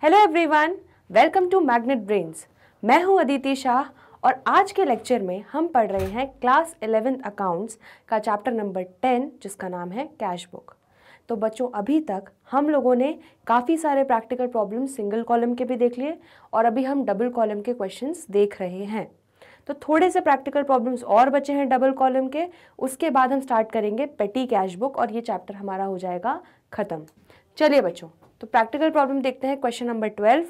Hello everyone, welcome to Magnet Brains. मैं हूं अदिति शाह और आज के लेक्चर में हम पढ़ रहे हैं क्लास 11th अकाउंट्स का चैप्टर नंबर 10 जिसका नाम है कैश बुक। तो बच्चों, अभी तक हम लोगों ने काफ़ी सारे प्रैक्टिकल प्रॉब्लम सिंगल कॉलम के भी देख लिए और अभी हम डबल कॉलम के क्वेश्चंस देख रहे हैं। तो थोड़े से प्रैक्टिकल प्रॉब्लम्स और बचे हैं डबल कॉलम के। उसके बाद हम स्टार्ट करेंगे पेटी कैश बुक और ये चैप्टर हमारा हो जाएगा ख़त्म। चलिए बच्चों, तो प्रैक्टिकल प्रॉब्लम देखते हैं। क्वेश्चन नंबर 12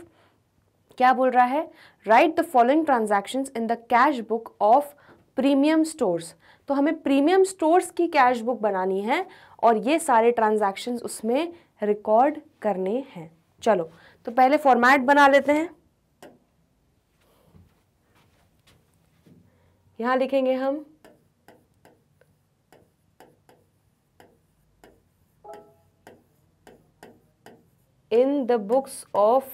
क्या बोल रहा है? Right the following transactions in the cash book of premium stores. तो हमें प्रीमियम स्टोर्स की कैश बुक बनानी है और ये सारे ट्रांजैक्शंस उसमें रिकॉर्ड करने हैं। चलो, तो पहले फॉर्मेट बना लेते हैं। यहां लिखेंगे हम in the books of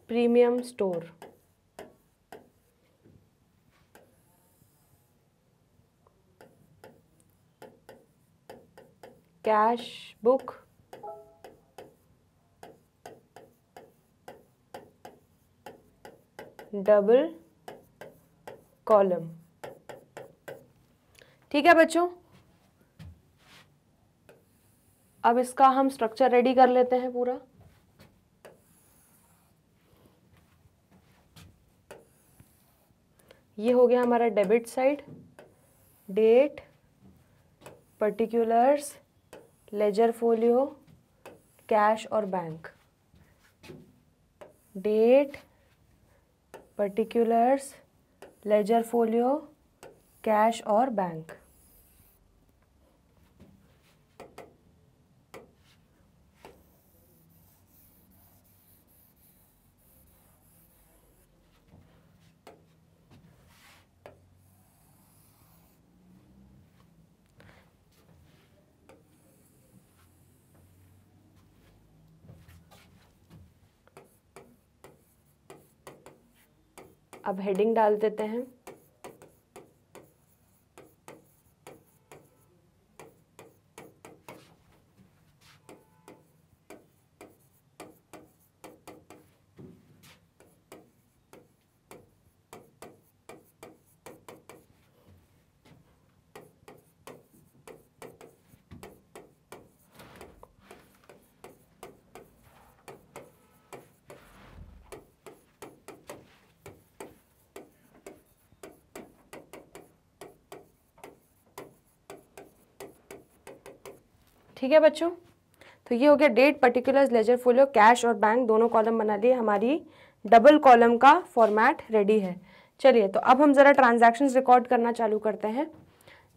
premium store। Cash book double column. ठीक है बच्चों, अब इसका हम स्ट्रक्चर रेडी कर लेते हैं पूरा। ये हो गया हमारा debit side, date, particulars, ledger folio, cash और bank. Date, particulars, ledger folio, cash और बैंक। अब हेडिंग डाल देते हैं। ठीक है बच्चों, तो ये हो गया date, particulars, ledger folio, cash और बैंक, दोनों कॉलम बना लिए। हमारी डबल कॉलम का फॉर्मेट रेडी है। चलिए, तो अब हम जरा ट्रांजैक्शंस रिकॉर्ड करना चालू करते हैं।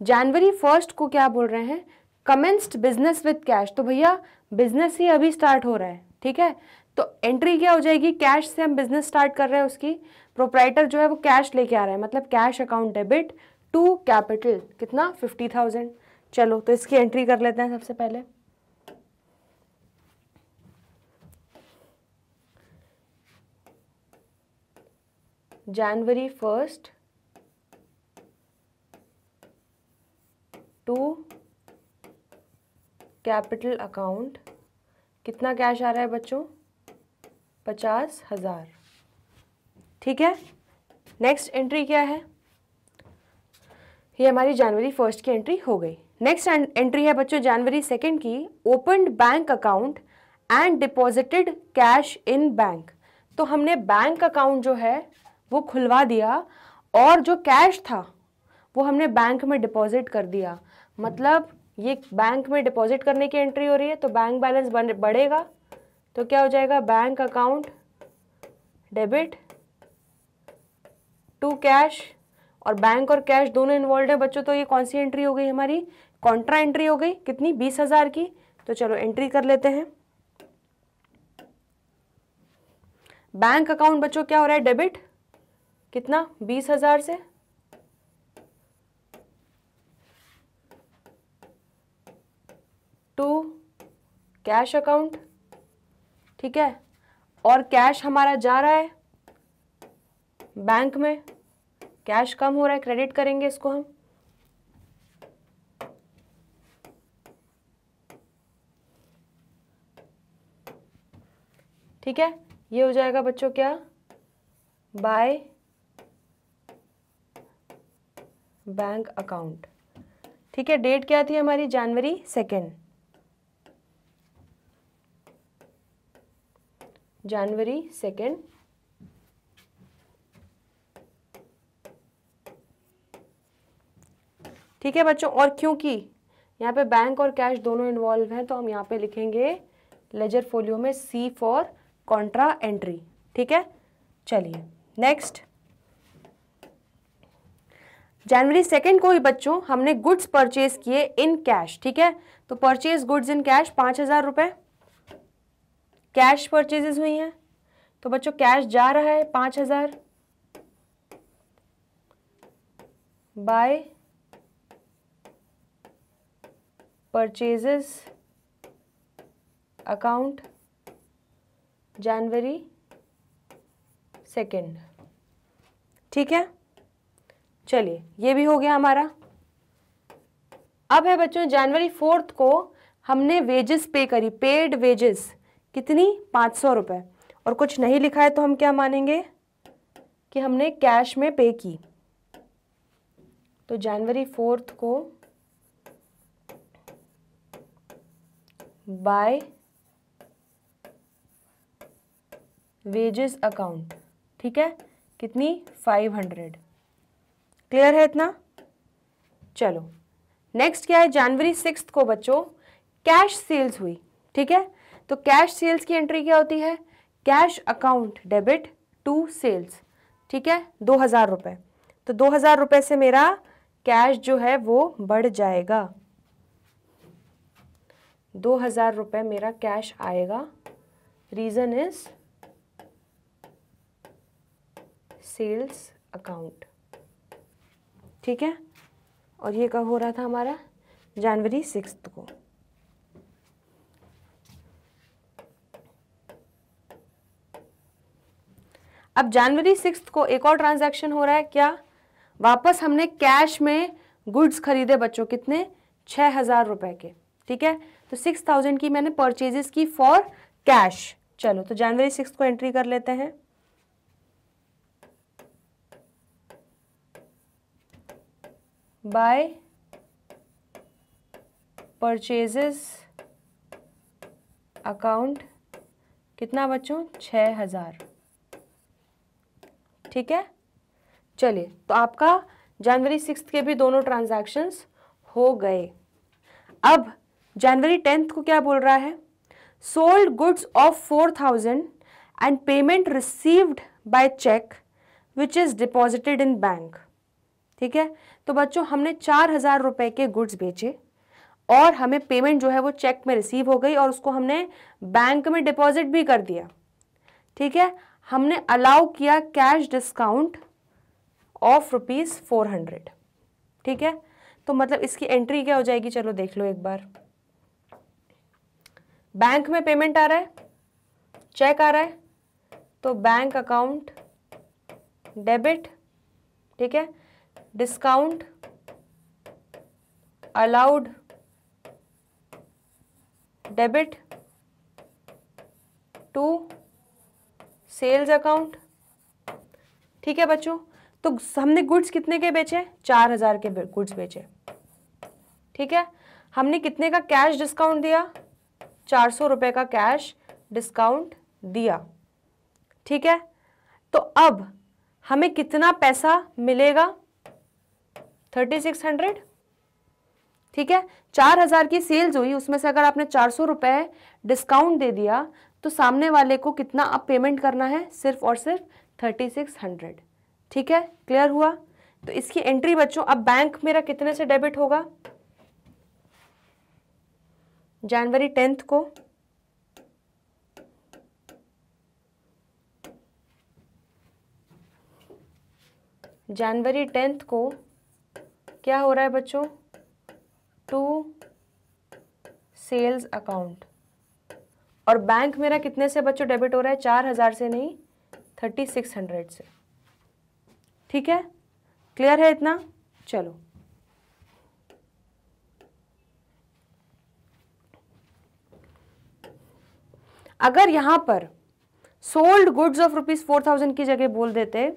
जनवरी 1 को क्या बोल रहे हैं? Commenced business with cash. तो भैया बिजनेस ही अभी स्टार्ट हो रहा है, ठीक है। तो एंट्री क्या हो जाएगी? कैश से हम बिजनेस स्टार्ट कर रहे हैं, उसकी प्रोप्राइटर जो है वो कैश लेके आ रहा है, मतलब cash account debit to capital कितना? 50,000। चलो, तो इसकी एंट्री कर लेते हैं सबसे पहले। जनवरी 1 टू कैपिटल अकाउंट कितना कैश आ रहा है बच्चों? 50,000। ठीक है, नेक्स्ट एंट्री क्या है? ये हमारी जनवरी 1 की एंट्री हो गई। नेक्स्ट एंट्री है बच्चों जनवरी 2 की, opened bank account and deposited cash in bank. तो हमने बैंक अकाउंट जो है वो खुलवा दिया और जो कैश था वो हमने बैंक में डिपॉजिट कर दिया। मतलब ये बैंक में डिपॉजिट करने की एंट्री हो रही है, तो बैंक बैलेंस बढ़ेगा। तो क्या हो जाएगा? Bank account debit to cash, और बैंक और कैश दोनों इन्वॉल्व है बच्चों। तो ये कौन सी एंट्री हो गई हमारी? कॉन्ट्रा एंट्री हो गई। कितनी? 20,000 की। तो चलो एंट्री कर लेते हैं। बैंक अकाउंट बच्चों क्या हो रहा है? डेबिट कितना? 20,000 से। टू कैश अकाउंट, ठीक है। और कैश हमारा जा रहा है बैंक में, कैश कम हो रहा है, क्रेडिट करेंगे इसको हम। ठीक है, ये हो जाएगा बच्चों क्या, बाय बैंक अकाउंट। ठीक है, डेट क्या थी हमारी, जनवरी 2, जनवरी 2। ठीक है बच्चों, और क्योंकि यहाँ पे बैंक और कैश दोनों इन्वॉल्व हैं तो हम यहाँ पे लिखेंगे लेजर फोलियो में C फॉर कॉन्ट्रा एंट्री। ठीक है, चलिए नेक्स्ट, जनवरी 2 को ही बच्चों हमने गुड्स परचेज किए इन कैश। ठीक है, तो परचेज गुड्स इन कैश 5,000 रुपए कैश परचेजेस हुई हैं, तो बच्चों कैश जा रहा है 5,000 बाय परचेजेस अकाउंट जनवरी 2। ठीक है, चलिए ये भी हो गया हमारा। अब है बच्चों जनवरी 4 को हमने वेजेस पे करी, पेड वेजेस कितनी, 500 रुपए, और कुछ नहीं लिखा है तो हम क्या मानेंगे कि हमने कैश में पे की। तो जनवरी 4 को बाय वेजेस अकाउंट। ठीक है, कितनी, 500। क्लियर है इतना? चलो नेक्स्ट क्या है, जनवरी 6 को बच्चों कैश सेल्स हुई। ठीक है, तो कैश सेल्स की एंट्री क्या होती है, cash account debit to sales. ठीक है, 2,000 रुपए, तो 2,000 रुपए से मेरा कैश जो है वो बढ़ जाएगा, 2,000 रुपए मेरा कैश आएगा। Reason is sales account. ठीक है, और ये कब हो रहा था हमारा, जनवरी 6 को। अब जनवरी 6 को एक और ट्रांजैक्शन हो रहा है, क्या, वापस हमने कैश में गुड्स खरीदे बच्चों, कितने, 6,000 रुपए के। ठीक है, तो 6,000 की मैंने परचेजेस की फॉर कैश। चलो तो जनवरी 6 को एंट्री कर लेते हैं, बाय परचेजेस अकाउंट कितना बच्चों, 6,000। ठीक है, चलिए तो आपका जनवरी 6 के भी दोनों ट्रांजैक्शंस हो गए। अब जनवरी 10 को क्या बोल रहा है, sold goods of 4,000 and payment received by cheque which is deposited in bank. ठीक है, तो बच्चों हमने 4,000 रुपए के गुड्स बेचे और हमें पेमेंट जो है वो चेक में रिसीव हो गई और उसको हमने बैंक में डिपॉजिट भी कर दिया। ठीक है, हमने अलाउ किया कैश डिस्काउंट ऑफ ₹400। ठीक है, तो मतलब इसकी एंट्री क्या हो जाएगी, चलो देख लो एक बार। बैंक में पेमेंट आ रहा है, चेक आ रहा है, तो बैंक अकाउंट डेबिट। ठीक है, discount allowed debit to sales account. ठीक है बच्चों, तो हमने गुड्स कितने के बेचे, 4,000 के गुड्स बेचे। ठीक है, हमने कितने का कैश डिस्काउंट दिया, 400 रुपए का कैश डिस्काउंट दिया। ठीक है, तो अब हमें कितना पैसा मिलेगा, 3,600। ठीक है, 4,000 की सेल्स हुई, उसमें से अगर आपने 400 रुपए डिस्काउंट दे दिया तो सामने वाले को कितना अब पेमेंट करना है, सिर्फ और सिर्फ 3,600। ठीक है, क्लियर हुआ? तो इसकी एंट्री बच्चों अब बैंक मेरा कितने से डेबिट होगा, जनवरी 10 को क्या हो रहा है बच्चों, टू सेल्स अकाउंट, और बैंक मेरा कितने से बच्चों डेबिट हो रहा है, 4,000 से नहीं, 3,600 से। ठीक है, क्लियर है इतना? चलो अगर यहां पर सोल्ड गुड्स ऑफ ₹4,000 की जगह बोल देते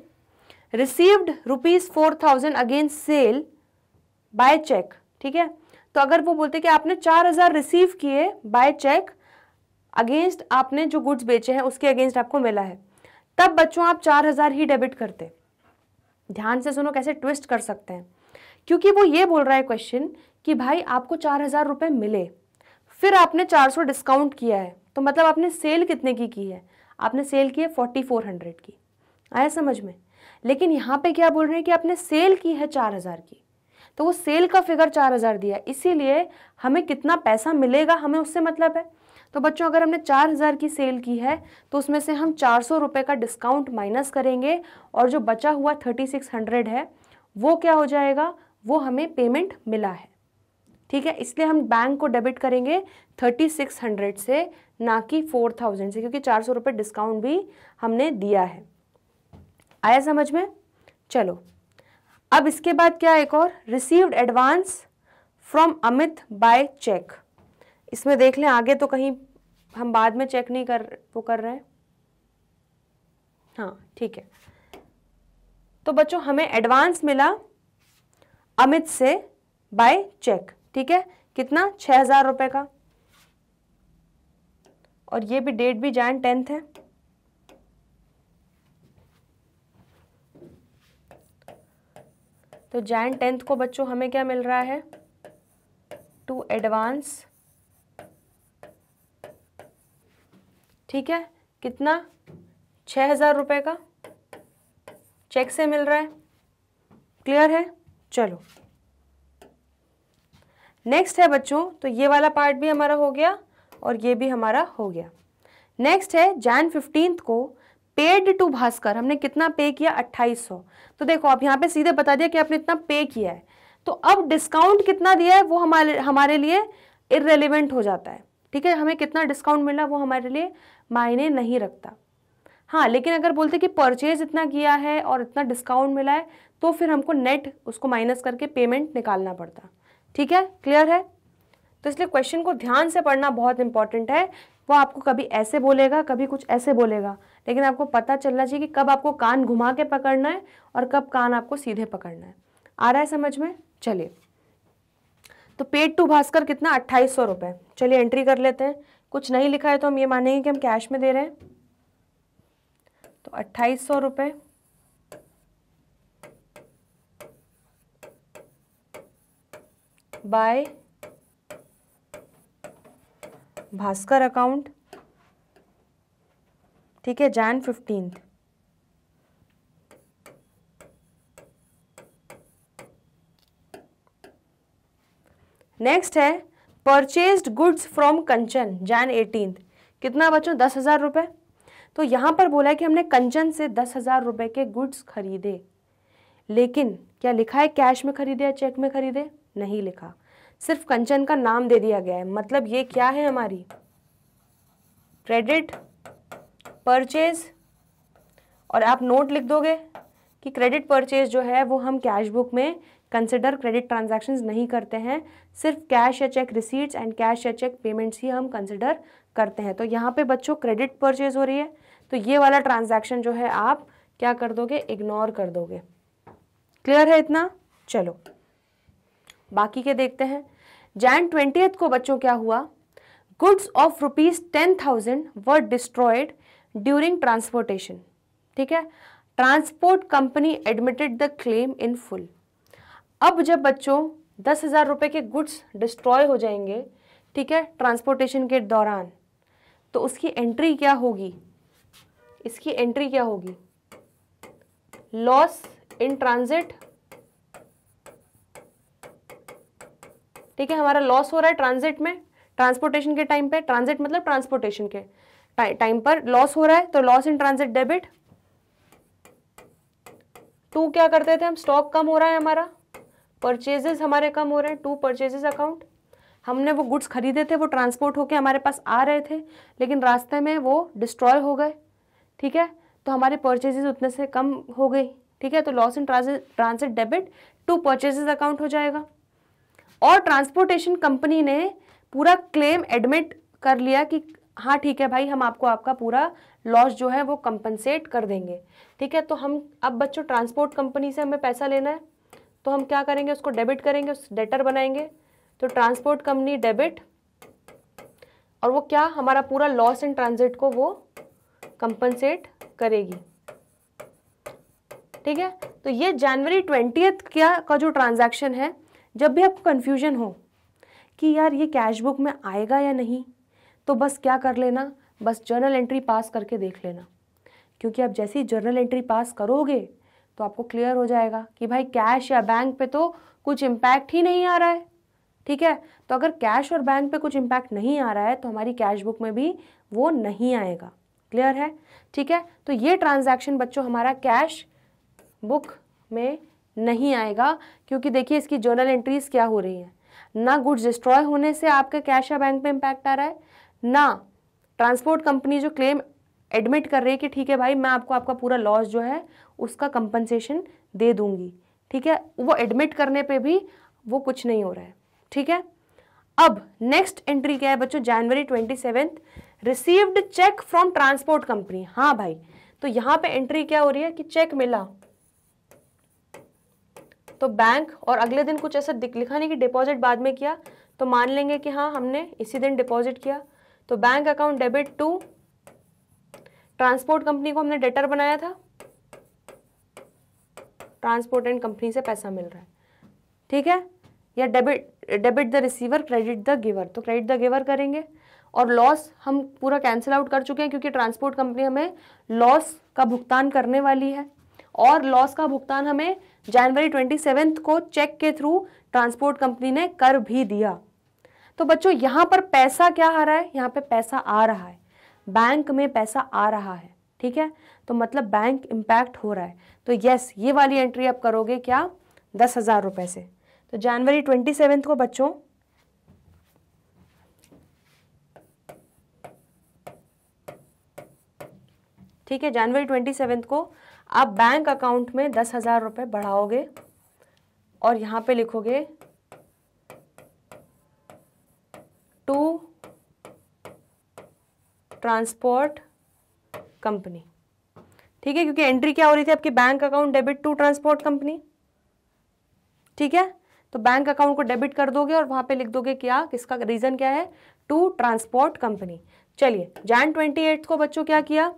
received ₹4,000 against sale by cheque. ठीक है, तो अगर वो बोलते कि आपने 4,000 रिसीव किए बाय चेक अगेंस्ट आपने जो गुड्स बेचे हैं उसके अगेंस्ट आपको मिला है, तब बच्चों आप 4,000 ही डेबिट करते। ध्यान से सुनो कैसे ट्विस्ट कर सकते हैं, क्योंकि वो ये बोल रहा है क्वेश्चन कि भाई आपको 4,000 रुपये मिले, फिर आपने 400 डिस्काउंट किया है, तो मतलब आपने सेल कितने की है? आपने सेल की है 4,400 की। आया समझ में? लेकिन यहाँ पे क्या बोल रहे हैं कि आपने सेल की है 4,000 की, तो वो सेल का फिगर 4,000 दिया, इसीलिए हमें कितना पैसा मिलेगा हमें उससे मतलब है। तो बच्चों अगर हमने 4,000 की सेल की है तो उसमें से हम 400 रुपये का डिस्काउंट माइनस करेंगे और जो बचा हुआ 3,600 है वो क्या हो जाएगा? वो हमें पेमेंट मिला है। ठीक है, इसलिए हम बैंक को डेबिट करेंगे 3,600 से, ना कि 4,000 से, क्योंकि 400 रुपये डिस्काउंट भी हमने दिया है। आया समझ में? चलो अब इसके बाद क्या, एक और received advance from Amit by cheque. इसमें देख लें आगे, तो कहीं हम बाद में चेक नहीं कर रहे हैं। हाँ ठीक है, तो बच्चों हमें एडवांस मिला अमित से बाय चेक। ठीक है, कितना? 6,000 रुपये का, और ये भी डेट भी Jan 10 है। तो Jan 10 को बच्चों हमें क्या मिल रहा है? To advance. ठीक है, कितना? 6,000 रुपये का चेक से मिल रहा है। क्लियर है? चलो नेक्स्ट है बच्चों, तो ये वाला पार्ट भी हमारा हो गया और ये भी हमारा हो गया। नेक्स्ट है Jan 15 को पेड टू भास्कर, हमने कितना पे किया? 2,800। तो देखो आप यहाँ पे सीधे बता दिया कि आपने इतना पे किया है, तो अब डिस्काउंट कितना दिया है वो हमारे लिए इररेलेवेंट हो जाता है। ठीक है, हमें कितना डिस्काउंट मिला वो हमारे लिए मायने नहीं रखता। हाँ, लेकिन अगर बोलते कि परचेज इतना किया है और इतना डिस्काउंट मिला है, तो फिर हमको नेट उसको माइनस करके पेमेंट निकालना पड़ता। ठीक है, क्लियर है? तो इसलिए क्वेश्चन को ध्यान से पढ़ना बहुत इंपॉर्टेंट है। वो आपको कभी ऐसे बोलेगा, कभी कुछ ऐसे बोलेगा, लेकिन आपको पता चलना चाहिए कि कब आपको कान घुमा के पकड़ना है और कब कान आपको सीधे पकड़ना है। आ रहा है समझ में? चलिए, तो पेड टू भास्कर कितना? 2,800 रुपये। चलिए एंट्री कर लेते हैं। कुछ नहीं लिखा है तो हम ये मानेंगे कि हम कैश में दे रहे हैं। तो 2,800 रुपये बाय भास्कर अकाउंट। ठीक है, Jan 15। नेक्स्ट है purchased goods from Kanchan Jan 18। कितना बच्चों? 10,000 रुपये। तो यहाँ पर बोला है कि हमने कंचन से 10,000 रुपये के गुड्स खरीदे, लेकिन क्या लिखा है कैश में खरीदे या चेक में खरीदे? नहीं लिखा, सिर्फ कंचन का नाम दे दिया गया है। मतलब ये क्या है? हमारी क्रेडिट परचेज। और आप नोट लिख दोगे कि क्रेडिट परचेज जो है वो हम कैश बुक में कंसिडर क्रेडिट ट्रांजैक्शंस नहीं करते हैं, सिर्फ कैश या चेक रिसीट्स एंड कैश या चेक पेमेंट्स ही हम कंसिडर करते हैं। तो यहाँ पे बच्चों क्रेडिट परचेज हो रही है, तो ये वाला ट्रांजैक्शन जो है आप क्या कर दोगे? इग्नोर कर दोगे। क्लियर है इतना? चलो बाकी के देखते हैं। Jan 20 को बच्चों क्या हुआ? Goods of ₹10,000 were destroyed during transportation. ठीक है, transport company admitted the claim in full. अब जब बच्चों 10,000 रुपये के गुड्स डिस्ट्रॉय हो जाएंगे, ठीक है, ट्रांसपोर्टेशन के दौरान, तो उसकी एंट्री क्या होगी? इसकी एंट्री क्या होगी? Loss in transit. ठीक है, हमारा लॉस हो रहा है ट्रांजिट में, ट्रांसपोर्टेशन के टाइम पे। ट्रांजिट मतलब ट्रांसपोर्टेशन के टाइम पर लॉस हो रहा है, तो loss in transit debit. To क्या करते थे हम? स्टॉक कम हो रहा है हमारा, परचेजेस हमारे कम हो रहे हैं, टू परचेजेस अकाउंट। हमने वो गुड्स खरीदे थे, वो ट्रांसपोर्ट होके हमारे पास आ रहे थे, लेकिन रास्ते में वो डिस्ट्रॉय हो गए। ठीक है, तो हमारे परचेजेस उतने से कम हो गई। ठीक है, तो loss in transit debit to purchases account हो जाएगा। और ट्रांसपोर्टेशन कंपनी ने पूरा क्लेम एडमिट कर लिया कि हाँ ठीक है भाई, हम आपको आपका पूरा लॉस जो है वो कंपनसेट कर देंगे। ठीक है, तो हम अब बच्चों ट्रांसपोर्ट कंपनी से हमें पैसा लेना है, तो हम क्या करेंगे, उसको डेबिट करेंगे, उस डेटर बनाएंगे। तो ट्रांसपोर्ट कंपनी डेबिट, और वो क्या हमारा पूरा लॉस इन ट्रांजिट को वो कंपनसेट करेगी। ठीक है, तो ये जनवरी 20 क्या का जो ट्रांजैक्शन है, जब भी आपको कन्फ्यूजन हो कि यार ये कैश बुक में आएगा या नहीं, तो बस क्या कर लेना, बस जर्नल एंट्री पास करके देख लेना। क्योंकि आप जैसे ही जर्नल एंट्री पास करोगे तो आपको क्लियर हो जाएगा कि भाई कैश या बैंक पे तो कुछ इम्पैक्ट ही नहीं आ रहा है। ठीक है, तो अगर कैश और बैंक पे कुछ इम्पैक्ट नहीं आ रहा है तो हमारी कैश बुक में भी वो नहीं आएगा। क्लियर है? ठीक है, तो ये ट्रांजैक्शन बच्चों हमारा कैश बुक में नहीं आएगा, क्योंकि देखिए इसकी जर्नल एंट्रीज क्या हो रही हैं, ना गुड्स डिस्ट्रॉय होने से आपके कैश या बैंक पे इम्पैक्ट आ रहा है, ना ट्रांसपोर्ट कंपनी जो क्लेम एडमिट कर रही है कि ठीक है भाई मैं आपको आपका पूरा लॉस जो है उसका कंपनसेशन दे दूंगी। ठीक है, वो एडमिट करने पे भी वो कुछ नहीं हो रहा है। ठीक है, अब नेक्स्ट एंट्री क्या है बच्चों, January 27 received cheque from transport company. हाँ भाई, तो यहाँ पे एंट्री क्या हो रही है कि चेक मिला, तो बैंक, और अगले दिन कुछ ऐसा लिखा नहीं कि डिपॉजिट बाद में किया, तो मान लेंगे कि हाँ हमने इसी दिन डिपॉजिट किया। तो bank account debit to transport company को हमने डेटर बनाया था, ट्रांसपोर्ट एंड कंपनी से पैसा मिल रहा है। ठीक है, या debit the receiver credit the giver, तो क्रेडिट द गिवर करेंगे। और लॉस हम पूरा कैंसिल आउट कर चुके हैं क्योंकि ट्रांसपोर्ट कंपनी हमें लॉस का भुगतान करने वाली है, और लॉस का भुगतान हमें जनवरी 27 को चेक के थ्रू ट्रांसपोर्ट कंपनी ने कर भी दिया। तो बच्चों यहाँ पर पैसा क्या आ रहा है, यहाँ पे पैसा आ रहा है, बैंक में पैसा आ रहा है। ठीक है, तो मतलब बैंक इम्पैक्ट हो रहा है। तो यस, ये वाली एंट्री आप करोगे क्या, 10,000 रुपए से। तो जनवरी 27 को बच्चों ठीक है, जनवरी 27 को आप बैंक अकाउंट में 10,000 रुपए बढ़ाओगे और यहाँ पे लिखोगे टू ट्रांसपोर्ट कंपनी। ठीक है, क्योंकि एंट्री क्या हो रही थी आपकी, bank account debit to transport company. ठीक है, तो बैंक अकाउंट को डेबिट कर दोगे और वहां पे लिख दोगे क्या, किसका रीजन क्या है, टू ट्रांसपोर्ट कंपनी। चलिए, जैन 28 को बच्चों क्या किया,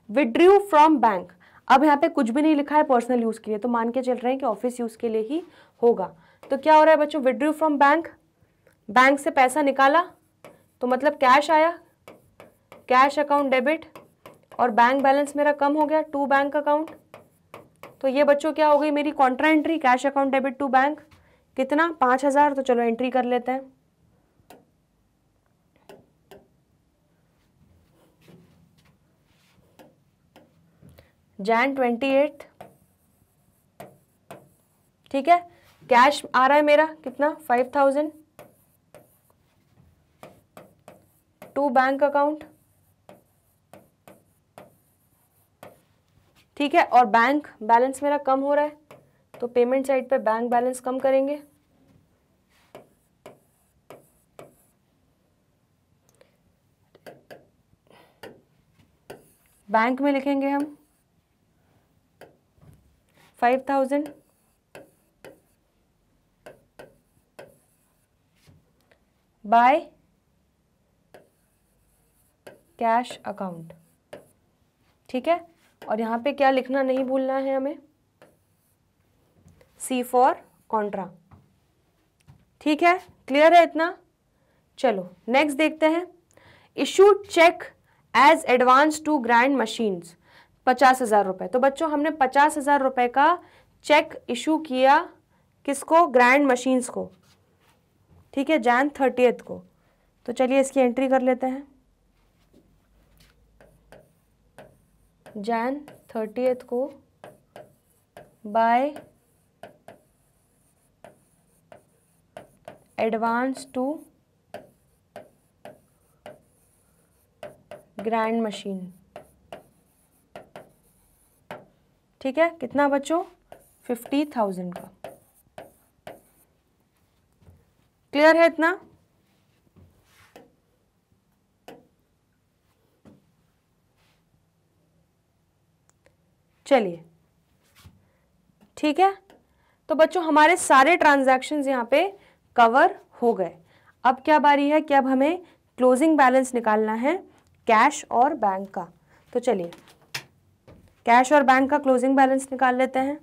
विड्रू फ्रॉम बैंक। अब यहाँ पे कुछ भी नहीं लिखा है पर्सनल यूज के लिए, तो मान के चल रहे हैं कि ऑफिस यूज के लिए ही होगा। तो क्या हो रहा है बच्चों, विड्रू फ्रॉम बैंक, बैंक से पैसा निकाला तो मतलब कैश आया, कैश अकाउंट डेबिट, और बैंक बैलेंस मेरा कम हो गया टू बैंक अकाउंट। तो ये बच्चों क्या हो गई मेरी contra entry, cash account debit to bank, कितना 5,000। तो चलो एंट्री कर लेते हैं। जैन 28, ठीक है, कैश आ रहा है मेरा कितना 5,000 टू बैंक अकाउंट। ठीक है, और बैंक बैलेंस मेरा कम हो रहा है, तो पेमेंट साइड पे बैंक बैलेंस कम करेंगे। बैंक में लिखेंगे हम 5,000 बाय कैश अकाउंट। ठीक है, और यहाँ पे क्या लिखना नहीं भूलना है हमें, C फॉर कॉन्ट्रा। ठीक है, क्लियर है इतना। चलो नेक्स्ट देखते हैं, issue cheque as advance to Grand Machines 50,000 रुपए। तो बच्चों हमने 50,000 रुपए का चेक इशू किया, किसको, ग्रैंड मशीन्स को। ठीक है, जैन 30 को। तो चलिए इसकी एंट्री कर लेते हैं, जैन 30 को by advance to Grand Machine. ठीक है, कितना बच्चों, 50,000 का। क्लियर है इतना। चलिए ठीक है, तो बच्चों हमारे सारे ट्रांजैक्शंस यहाँ पे कवर हो गए। अब क्या बारी है कि अब हमें क्लोजिंग बैलेंस निकालना है कैश और बैंक का। तो चलिए कैश और बैंक का क्लोजिंग बैलेंस निकाल लेते हैं।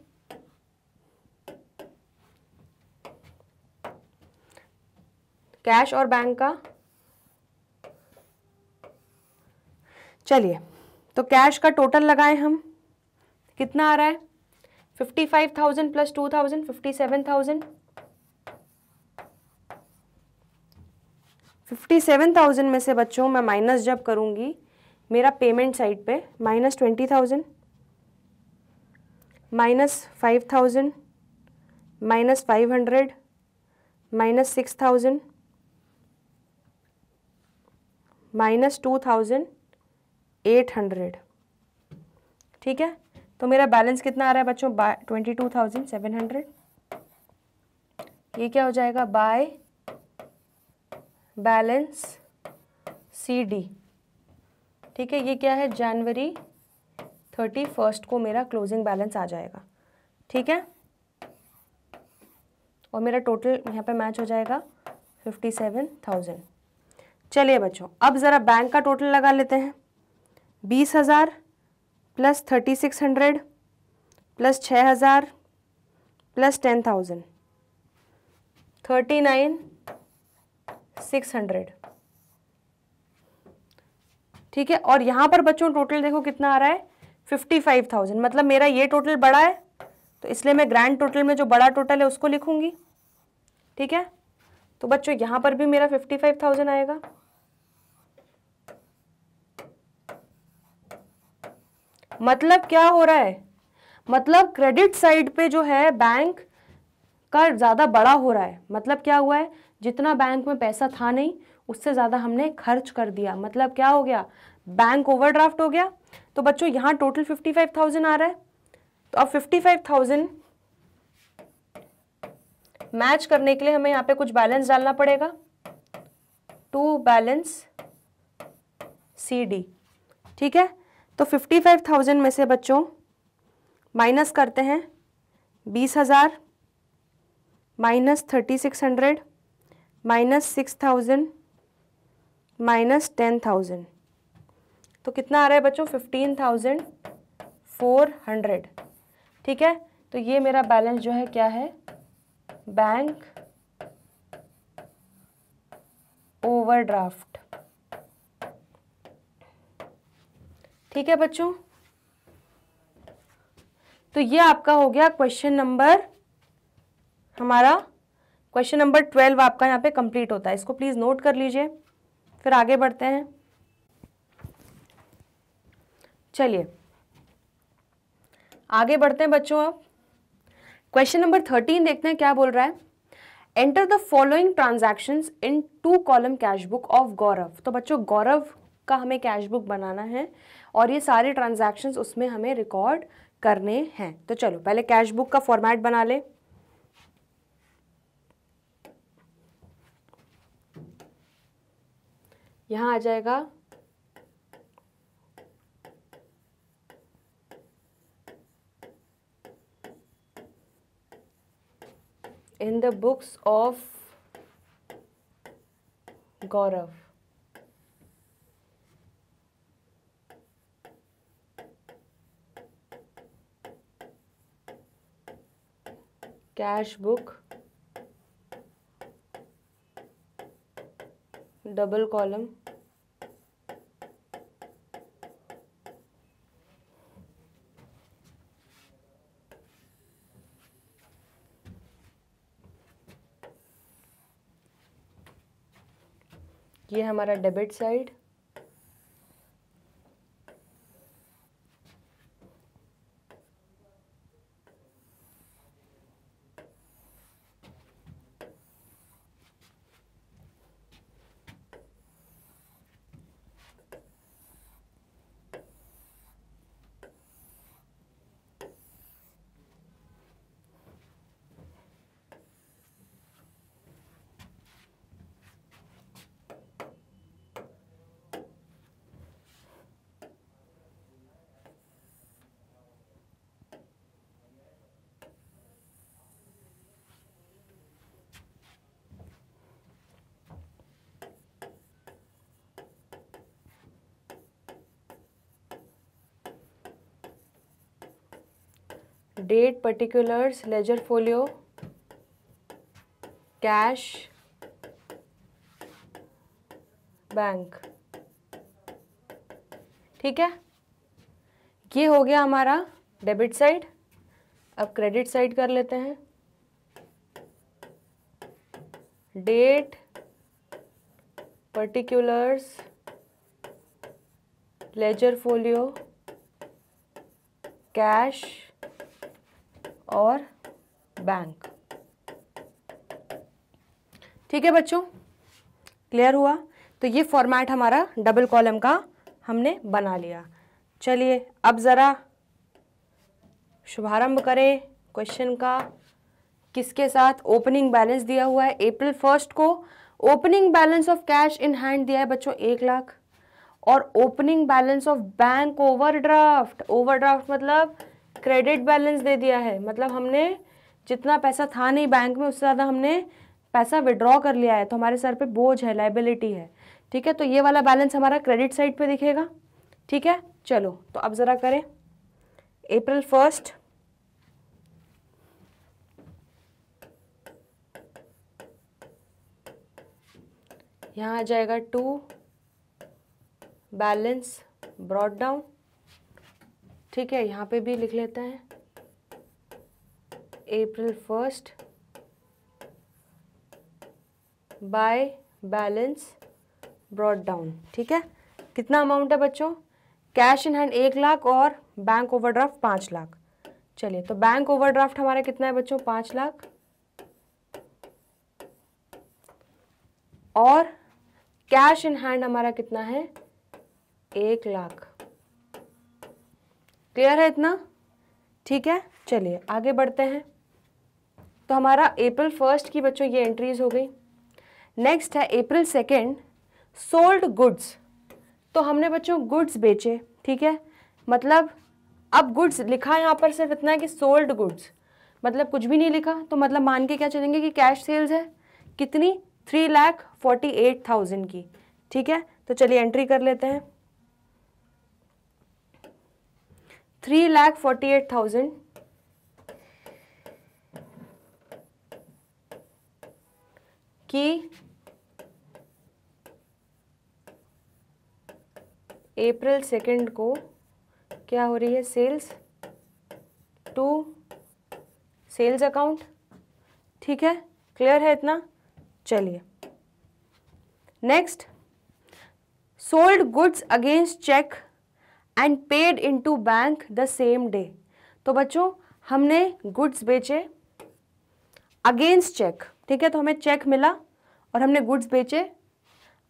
कैश और बैंक का, चलिए तो कैश का टोटल लगाएं हम, कितना आ रहा है 55,000 प्लस 2,000 57,000। 57,000 में से बच्चों मैं माइनस जब करूंगी मेरा पेमेंट साइड पे, -20,000 -5,000 -500 -6,000 -2,800। ठीक है, तो मेरा बैलेंस कितना आ रहा है बच्चों 22,700। ये क्या हो जाएगा बाय बैलेंस CD। ठीक है, ये क्या है जनवरी 31 को मेरा क्लोजिंग बैलेंस आ जाएगा। ठीक है, और मेरा टोटल यहाँ पे मैच हो जाएगा 57,000। चलिए बच्चों अब ज़रा बैंक का टोटल लगा लेते हैं। 20,000 प्लस 3,600 प्लस 6,000 प्लस 10,000 39,600। ठीक है, और यहाँ पर बच्चों टोटल देखो कितना आ रहा है 55,000, मतलब मेरा ये टोटल बड़ा है तो इसलिए मैं ग्रैंड टोटल में जो बड़ा टोटल है उसको लिखूंगी। ठीक है, तो बच्चों यहाँ पर भी मेरा 55,000 आएगा। मतलब क्या हो रहा है, मतलब क्रेडिट साइड पे जो है बैंक का ज़्यादा बड़ा हो रहा है। मतलब क्या हुआ है, जितना बैंक में पैसा था नहीं उससे ज़्यादा हमने खर्च कर दिया, मतलब क्या हो गया बैंक ओवरड्राफ्ट हो गया। तो बच्चों यहाँ टोटल 55,000 आ रहा है, तो अब 55,000 मैच करने के लिए हमें यहाँ पे कुछ बैलेंस डालना पड़ेगा, टू बैलेंस CD। ठीक है, तो 55,000 में से बच्चों माइनस करते हैं 20,000 माइनस 3,600 माइनस 6,000 माइनस 10,000, तो कितना आ रहा है बच्चों 15,400। ठीक है, तो ये मेरा बैलेंस जो है क्या है बैंक ओवरड्राफ्ट। ठीक है बच्चों, तो ये आपका हो गया क्वेश्चन नंबर, हमारा क्वेश्चन नंबर 12 आपका यहाँ पे कंप्लीट होता है। इसको प्लीज नोट कर लीजिए, फिर आगे बढ़ते हैं। चलिए आगे बढ़ते हैं बच्चों। अब क्वेश्चन नंबर 13 देखते हैं क्या बोल रहा है। Enter the following transactions in 2 column cash book of Gaurav. तो बच्चों गौरव का हमें कैश बुक बनाना है और ये सारे ट्रांजैक्शंस उसमें हमें रिकॉर्ड करने हैं। तो चलो पहले कैश बुक का फॉर्मेट बना ले। यहां आ जाएगा in the books of Gaurav। Cash book double column ये हमारा debit side, date particulars ledger folio cash bank. ठीक है, ये हो गया हमारा डेबिट साइड। अब क्रेडिट साइड कर लेते हैं। Date particulars ledger folio cash और बैंक। ठीक है बच्चों, क्लियर हुआ? तो ये फॉर्मेट हमारा डबल कॉलम का हमने बना लिया। चलिए अब ज़रा शुभारंभ करें क्वेश्चन का। किसके साथ? ओपनिंग बैलेंस दिया हुआ है। अप्रैल 1 को opening balance of cash in hand दिया है बच्चों 1 लाख, और opening balance of bank overdraft, overdraft मतलब क्रेडिट बैलेंस दे दिया है, मतलब हमने जितना पैसा था नहीं बैंक में उससे ज़्यादा हमने पैसा विड्रॉ कर लिया है, तो हमारे सर पे बोझ है, लाइबिलिटी है। ठीक है, तो ये वाला बैलेंस हमारा क्रेडिट साइड पे दिखेगा। ठीक है, चलो तो अब ज़रा करें। अप्रैल 1 यहाँ आ जाएगा 2 बैलेंस ब्रॉट डाउन। ठीक है, यहाँ पे भी लिख लेते हैं अप्रैल 1 बाय बैलेंस ब्रॉट डाउन। ठीक है, कितना अमाउंट है बच्चों? कैश इन हैंड 1 लाख और बैंक ओवरड्राफ्ट 5 लाख। चलिए, तो बैंक ओवरड्राफ्ट हमारा कितना है बच्चों? 5 लाख, और कैश इन हैंड हमारा कितना है? 1 लाख। क्लियर है इतना? ठीक है, चलिए आगे बढ़ते हैं। तो हमारा अप्रैल 1 की बच्चों ये एंट्रीज हो गई। नेक्स्ट है अप्रैल 2 सोल्ड गुड्स। तो हमने बच्चों गुड्स बेचे। ठीक है, मतलब अब गुड्स लिखा है यहाँ पर सिर्फ इतना है कि सोल्ड गुड्स, मतलब कुछ भी नहीं लिखा, तो मतलब मान के क्या चलेंगे कि कैश सेल्स है कितनी? 3,48,000 की। ठीक है, तो चलिए एंट्री कर लेते हैं। 3,48,000 की अप्रैल 2 को क्या हो रही है? Sales to sales account. ठीक है, क्लियर है इतना? चलिए next, sold goods against cheque and paid into bank the same day. तो बच्चों हमने गुड्स बेचे अगेंस्ट चेक। ठीक है, तो हमें चेक मिला और हमने गुड्स बेचे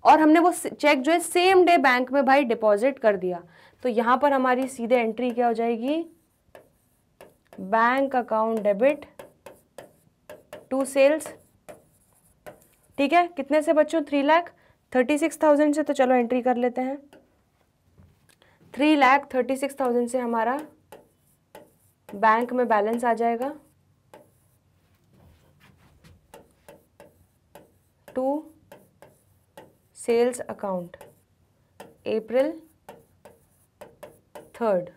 और हमने वो चेक जो है सेम डे बैंक में भाई डिपॉजिट कर दिया। तो यहां पर हमारी सीधे एंट्री क्या हो जाएगी? Bank account debit to sales. ठीक है, कितने से बच्चों? 3,36,000 से। तो चलो एंट्री कर लेते हैं। 3,36,000 से हमारा बैंक में बैलेंस आ जाएगा to sales account April 3।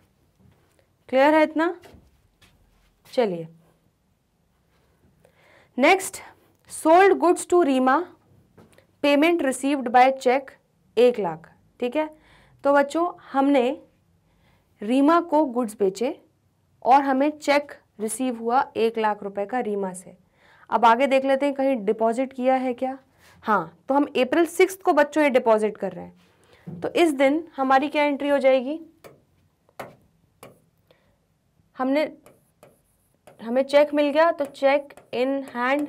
Clear है इतना? चलिए next, sold goods to Reema, payment received by cheque 1 lakh. ठीक है, तो बच्चों हमने रीमा को गुड्स बेचे और हमें चेक रिसीव हुआ 1 लाख रुपए का रीमा से। अब आगे देख लेते हैं कहीं डिपॉजिट किया है क्या। हाँ, तो हम अप्रैल 6 को बच्चों ये डिपॉजिट कर रहे हैं, तो इस दिन हमारी क्या एंट्री हो जाएगी? हमें चेक मिल गया, तो चेक इन हैंड,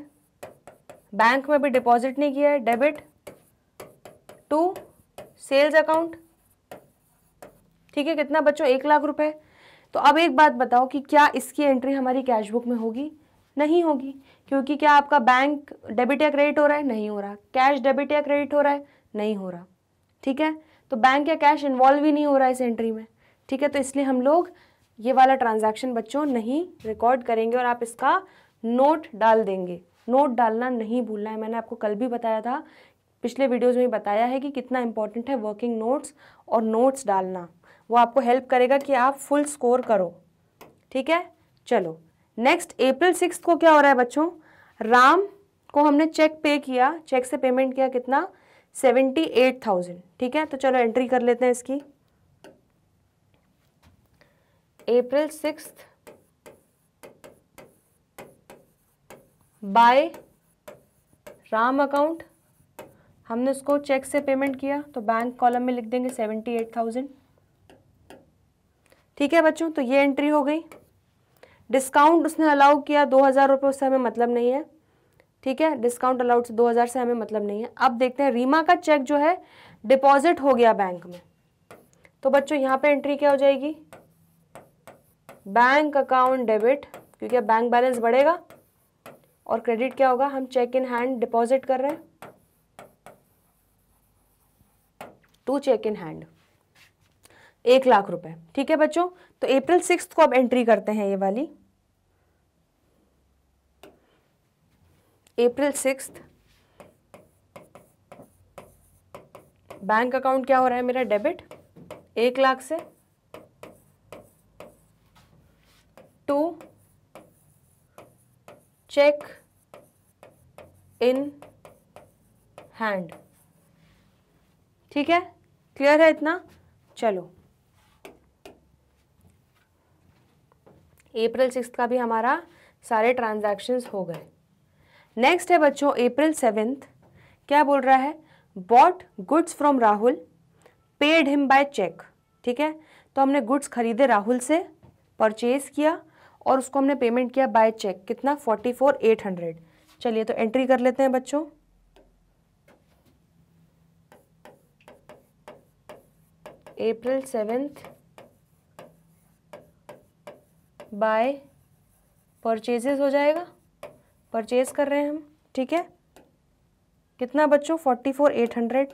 बैंक में भी डिपॉजिट नहीं किया है, डेबिट टू सेल्स अकाउंट। ठीक है, कितना बच्चों? 1 लाख रुपए। तो अब एक बात बताओ कि क्या इसकी एंट्री हमारी कैश बुक में होगी? नहीं होगी, क्योंकि क्या आपका बैंक डेबिट या क्रेडिट हो रहा है? नहीं हो रहा। कैश डेबिट या क्रेडिट हो रहा है? नहीं हो रहा। ठीक है, तो बैंक या कैश इन्वॉल्व ही नहीं हो रहा है इस एंट्री में। ठीक है, तो इसलिए हम लोग ये वाला ट्रांजैक्शन बच्चों नहीं रिकॉर्ड करेंगे और आप इसका नोट डाल देंगे। नोट डालना नहीं भूलना है, मैंने आपको कल भी बताया था, पिछले वीडियोज़ में बताया है कि कितना इंपॉर्टेंट है वर्किंग नोट्स और नोट्स डालना। वो आपको हेल्प करेगा कि आप फुल स्कोर करो। ठीक है, चलो नेक्स्ट अप्रैल 6 को क्या हो रहा है बच्चों, राम को हमने चेक पे किया, चेक से पेमेंट किया कितना 78,000। ठीक है, तो चलो एंट्री कर लेते हैं इसकी। अप्रैल 6 बाय राम अकाउंट, हमने उसको चेक से पेमेंट किया तो बैंक कॉलम में लिख देंगे 78,000। ठीक है बच्चों, तो ये एंट्री हो गई। डिस्काउंट उसने अलाउ किया 2,000 रुपये, उससे हमें मतलब नहीं है। ठीक है, डिस्काउंट अलाउड से 2,000 से हमें मतलब नहीं है। अब देखते हैं रीमा का चेक जो है डिपॉजिट हो गया बैंक में, तो बच्चों यहाँ पे एंट्री क्या हो जाएगी, बैंक अकाउंट डेबिट, क्योंकि अब बैंक बैलेंस बढ़ेगा, और क्रेडिट क्या होगा, हम चेक इन हैंड डिपॉजिट कर रहे हैं टू चेक इन हैंड 1,00,000 रुपए। ठीक है बच्चों, तो अप्रैल 6 को अब एंट्री करते हैं ये वाली। अप्रैल 6 बैंक अकाउंट क्या हो रहा है मेरा, डेबिट 1,00,000 से टू चेक इन हैंड। ठीक है, क्लियर है इतना। चलो अप्रैल 6 का भी हमारा सारे ट्रांजैक्शंस हो गए। नेक्स्ट है बच्चों अप्रैल 7, क्या बोल रहा है, bought goods from Rahul, paid him by cheque. ठीक है, तो हमने गुड्स खरीदे राहुल से, परचेज किया और उसको हमने पेमेंट किया बाय चेक, कितना 44,800। चलिए तो एंट्री कर लेते हैं बच्चों। अप्रैल 7 बाय परचेजेस हो जाएगा, परचेज कर रहे हैं हम। ठीक है, कितना बच्चों 44,800।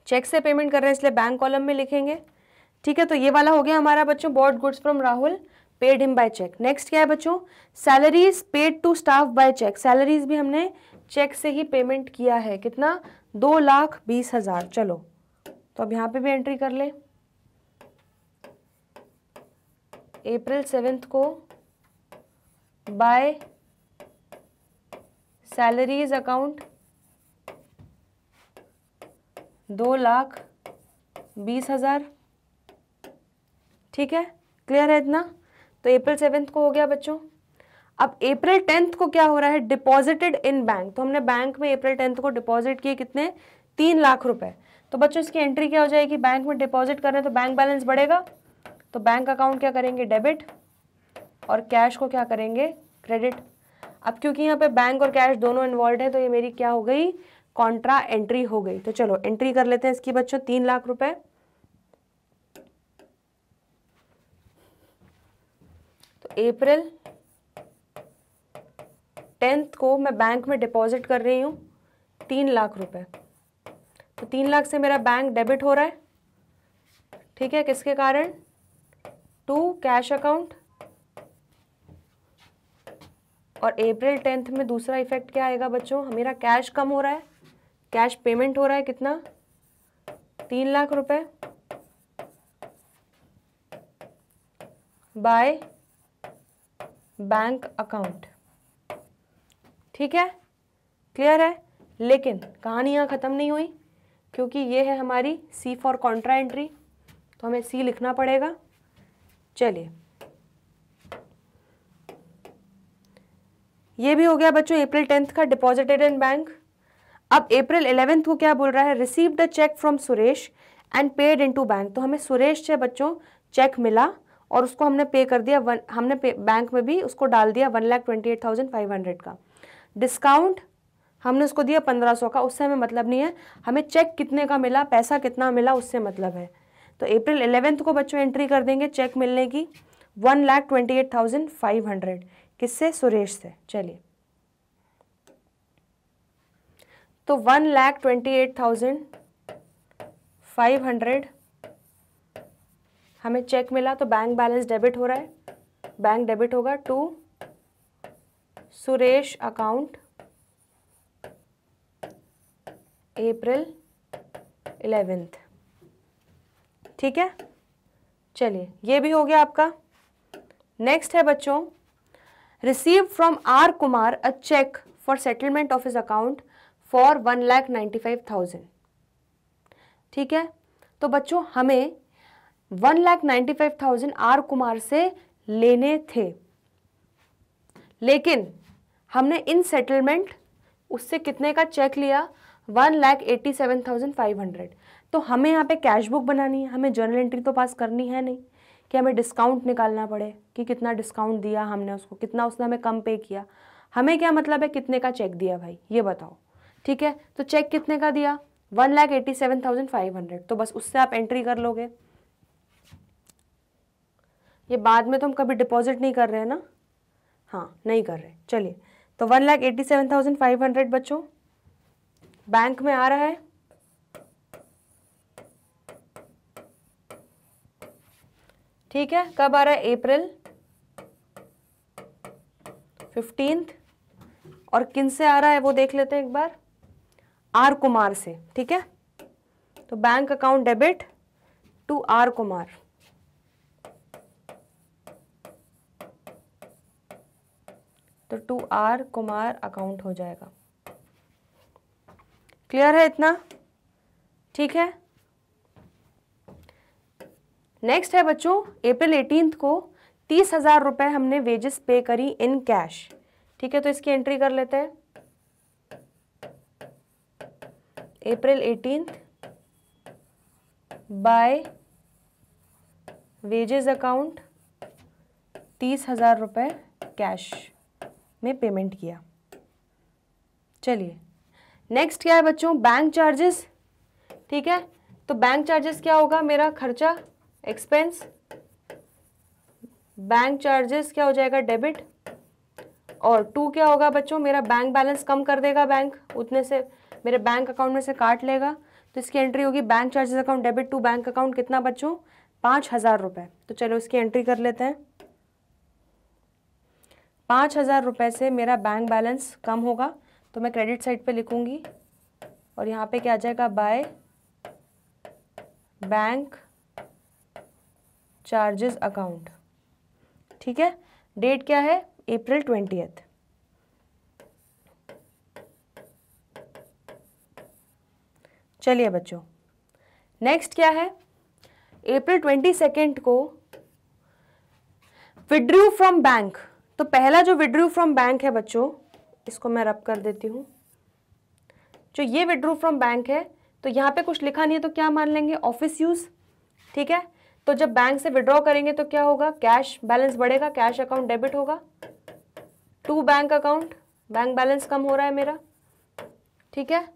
चेक से पेमेंट कर रहे हैं इसलिए बैंक कॉलम में लिखेंगे। ठीक है, तो ये वाला हो गया हमारा बच्चों bought goods from Rahul, paid him by cheque. Next क्या है बच्चों, salaries paid to staff by cheque, salaries भी हमने चेक से ही पेमेंट किया है, कितना 2,20,000। चलो तो अब यहाँ पे भी एंट्री कर ले। अप्रैल 7 को बाय सैलरीज अकाउंट 2,20,000। ठीक है, क्लियर है इतना। तो अप्रैल 7 को हो गया बच्चों। अब अप्रैल 10 को क्या हो रहा है, डिपॉजिटेड इन बैंक, तो हमने बैंक में अप्रैल 10 को डिपॉजिट किए कितने 3,00,000 रुपए। तो बच्चों इसकी एंट्री क्या हो जाएगी, बैंक में डिपॉजिट कर रहे हैं तो बैंक बैलेंस बढ़ेगा, तो बैंक अकाउंट क्या करेंगे, डेबिट, और कैश को क्या करेंगे, क्रेडिट। अब क्योंकि यहाँ पे बैंक और कैश दोनों इन्वॉल्व है तो ये मेरी क्या हो गई, कॉन्ट्रा एंट्री हो गई। तो चलो एंट्री कर लेते हैं इसकी बच्चों 3,00,000 रुपए। तो अप्रैल 10 को मैं बैंक में डिपॉजिट कर रही हूँ 3,00,000 रुपए, तो 3,00,000 से मेरा बैंक डेबिट हो रहा है। ठीक है, किसके कारण, टू कैश अकाउंट। और अप्रैल 10 में दूसरा इफेक्ट क्या आएगा बच्चों, मेरा कैश कम हो रहा है, कैश पेमेंट हो रहा है कितना 3,00,000 रुपए बाय बैंक अकाउंट। ठीक है, क्लियर है। लेकिन कहानी यहाँ ख़त्म नहीं हुई, क्योंकि ये है हमारी सी फॉर कॉन्ट्रा एंट्री, तो हमें सी लिखना पड़ेगा। चलिए ये भी हो गया बच्चों अप्रैल 10 का डिपॉजिटेड इन बैंक। अब अप्रैल 11 को क्या बोल रहा है, received a cheque from Suresh and paid into bank, तो हमें सुरेश से बच्चों चेक मिला और उसको हमने पे कर दिया, हमने बैंक में भी उसको डाल दिया 1,28,500 का। डिस्काउंट हमने उसको दिया 1,500 का, उससे हमें मतलब नहीं है, हमें चेक कितने का मिला, पैसा कितना मिला उससे मतलब है। तो अप्रैल 11 को बच्चों एंट्री कर देंगे चेक मिलने की 1,28,500, किससे, सुरेश से। चलिए तो 1,28,500 हमें चेक मिला, तो बैंक बैलेंस डेबिट हो रहा है, बैंक डेबिट होगा टू सुरेश अकाउंट अप्रैल 11। ठीक है, चलिए ये भी हो गया आपका। नेक्स्ट है बच्चों, receive from R Kumar a cheque for settlement of his account for 1,95,000। ठीक है, तो बच्चों हमें 1,95,000 आर कुमार से लेने थे, लेकिन हमने इन सेटलमेंट उससे कितने का चेक लिया, 1,87,500। तो हमें यहाँ पे कैश बुक बनानी है, हमें जर्नल एंट्री तो पास करनी है नहीं कि हमें डिस्काउंट निकालना पड़े कि कितना डिस्काउंट दिया हमने उसको, कितना उसने हमें कम पे किया। हमें क्या मतलब है कितने का चेक दिया भाई, ये बताओ। ठीक है, तो चेक कितने का दिया, 1,87,500। तो बस उससे आप एंट्री कर लोगे। ये बाद में तो हम कभी डिपॉजिट नहीं कर रहे हैं ना, हाँ नहीं कर रहे। चलिए, तो 1,87,500 बच्चों बैंक में आ रहा है। ठीक है, कब आ रहा है, अप्रैल 15। और किन से आ रहा है वो देख लेते हैं एक बार, आर कुमार से। ठीक है, तो bank account debit to R Kumar. तो टू आर कुमार अकाउंट हो जाएगा। क्लियर है इतना? ठीक है, नेक्स्ट है बच्चों, अप्रैल 18 को 30,000 रुपए हमने वेजेस पे करी इन कैश। ठीक है, तो इसकी एंट्री कर लेते हैं। अप्रैल 18 बाय वेजेस अकाउंट 30,000 रुपए कैश में पेमेंट किया। चलिए, नेक्स्ट क्या है बच्चों, बैंक चार्जेस। ठीक है, तो बैंक चार्जेस क्या होगा, मेरा खर्चा, एक्सपेंस। बैंक चार्जेस क्या हो जाएगा, डेबिट। और टू क्या होगा बच्चों, मेरा बैंक बैलेंस कम कर देगा बैंक, उतने से मेरे बैंक अकाउंट में से काट लेगा। तो इसकी एंट्री होगी bank charges account debit to bank account, कितना बच्चों, 5,000 रुपये। तो चलो इसकी एंट्री कर लेते हैं। 5,000 रुपये से मेरा बैंक बैलेंस कम होगा, तो मैं क्रेडिट साइड पे लिखूंगी। और यहाँ पे क्या आ जाएगा, बाय बैंक चार्जेस अकाउंट। ठीक है, डेट क्या है, अप्रैल 20। चलिए बच्चों, नेक्स्ट क्या है, अप्रैल 22 को विड्रू फ्रॉम बैंक। तो पहला जो विड्रू फ्रॉम बैंक है बच्चों, इसको मैं रब कर देती हूँ। जो ये विड्रू फ्रॉम बैंक है, तो यहाँ पे कुछ लिखा नहीं है, तो क्या मान लेंगे, ऑफिस यूज। ठीक है, तो जब बैंक से विड्रॉ करेंगे तो क्या होगा, कैश बैलेंस बढ़ेगा, कैश अकाउंट डेबिट होगा to bank account, bank balance कम हो रहा है मेरा। ठीक है,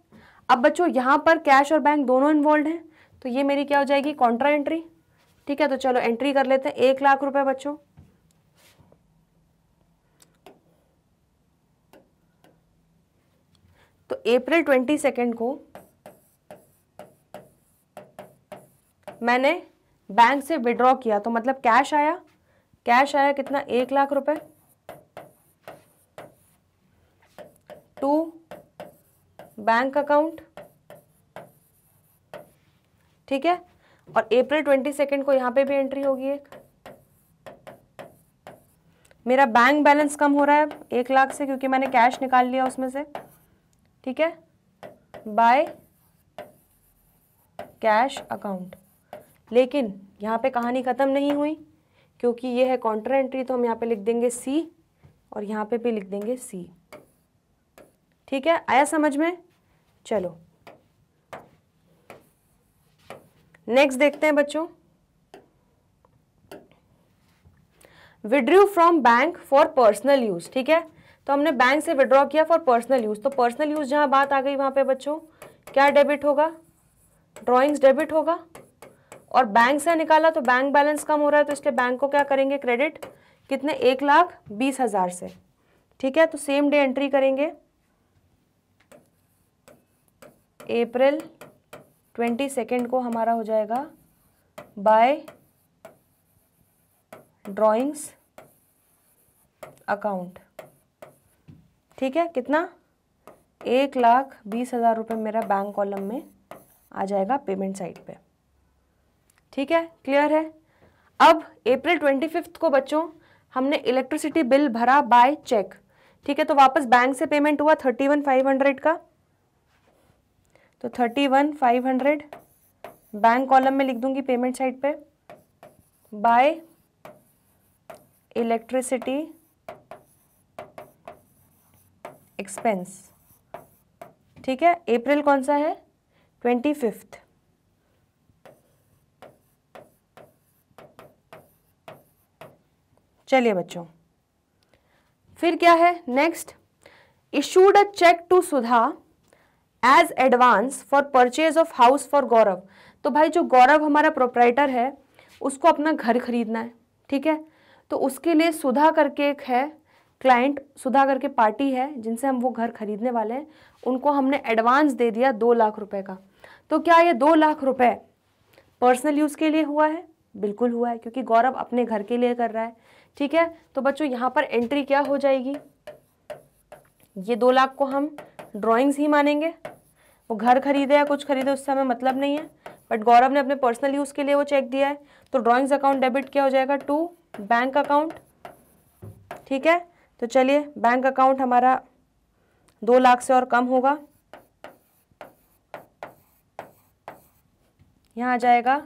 अब बच्चों यहाँ पर कैश और बैंक दोनों इन्वॉल्व हैं, तो ये मेरी क्या हो जाएगी, कॉन्ट्रा एंट्री। ठीक है, तो चलो एंट्री कर लेते हैं, 1,00,000 रुपए बच्चों। तो अप्रैल 22 को मैंने बैंक से विड्रॉ किया, तो मतलब कैश आया, कैश आया कितना, 1,00,000 रुपए टू बैंक अकाउंट। ठीक है, और अप्रैल 22 को यहां पे भी एंट्री होगी एक। मेरा बैंक बैलेंस कम हो रहा है 1,00,000 से, क्योंकि मैंने कैश निकाल लिया उसमें से। ठीक है, बाय कैश अकाउंट। लेकिन यहाँ पे कहानी ख़त्म नहीं हुई, क्योंकि ये है कॉन्ट्रा एंट्री, तो हम यहाँ पे लिख देंगे सी और यहाँ पे भी लिख देंगे सी। ठीक है, आया समझ में? चलो नेक्स्ट देखते हैं बच्चों, withdrew from bank for personal use. ठीक है, तो हमने बैंक से विड्रॉ किया फॉर पर्सनल यूज, तो पर्सनल यूज जहां बात आ गई वहां पे बच्चों क्या डेबिट होगा, ड्रॉइंग्स डेबिट होगा। और बैंक से निकाला तो बैंक बैलेंस कम हो रहा है, तो इसलिए बैंक को क्या करेंगे, क्रेडिट, कितने, 1,20,000 से। ठीक है, तो सेम डे एंट्री करेंगे, अप्रैल 22 को हमारा हो जाएगा बाय ड्रॉइंग्स अकाउंट। ठीक है, कितना, 1,20,000 रुपये मेरा बैंक कॉलम में आ जाएगा पेमेंट साइड पे। ठीक है, क्लियर है। अब अप्रैल 25 को बच्चों हमने इलेक्ट्रिसिटी बिल भरा बाय चेक, ठीक है, तो वापस बैंक से पेमेंट हुआ 31,500 का, तो 31,500 बैंक कॉलम में लिख दूंगी पेमेंट साइड पे, बाय इलेक्ट्रिसिटी एक्सपेंस, ठीक है। अप्रैल कौन सा है? 25। चलिए बच्चों, फिर क्या है next, issued a cheque to Sudha as advance for purchase of house for Gaurav. तो भाई जो गौरव हमारा प्रोप्राइटर है उसको अपना घर खरीदना है, ठीक है, तो उसके लिए सुधा करके एक है क्लाइंट, सुधा करके पार्टी है जिनसे हम वो घर खरीदने वाले हैं, उनको हमने एडवांस दे दिया 2 लाख रुपए का। तो क्या ये 2 लाख रुपए पर्सनल यूज़ के लिए हुआ है? बिल्कुल हुआ है, क्योंकि गौरव अपने घर के लिए कर रहा है, ठीक है। तो बच्चों यहाँ पर एंट्री क्या हो जाएगी, ये 2 लाख को हम ड्राइंग्स ही मानेंगे, वो घर खरीदे या कुछ खरीदे उससे हमें मतलब नहीं है, बट गौरव ने अपने पर्सनल यूज़ के लिए वो चेक दिया है, तो ड्राइंग्स अकाउंट डेबिट क्या हो जाएगा टू बैंक अकाउंट, ठीक है। तो चलिए बैंक अकाउंट हमारा 2 लाख से और कम होगा, यहाँ आ जाएगा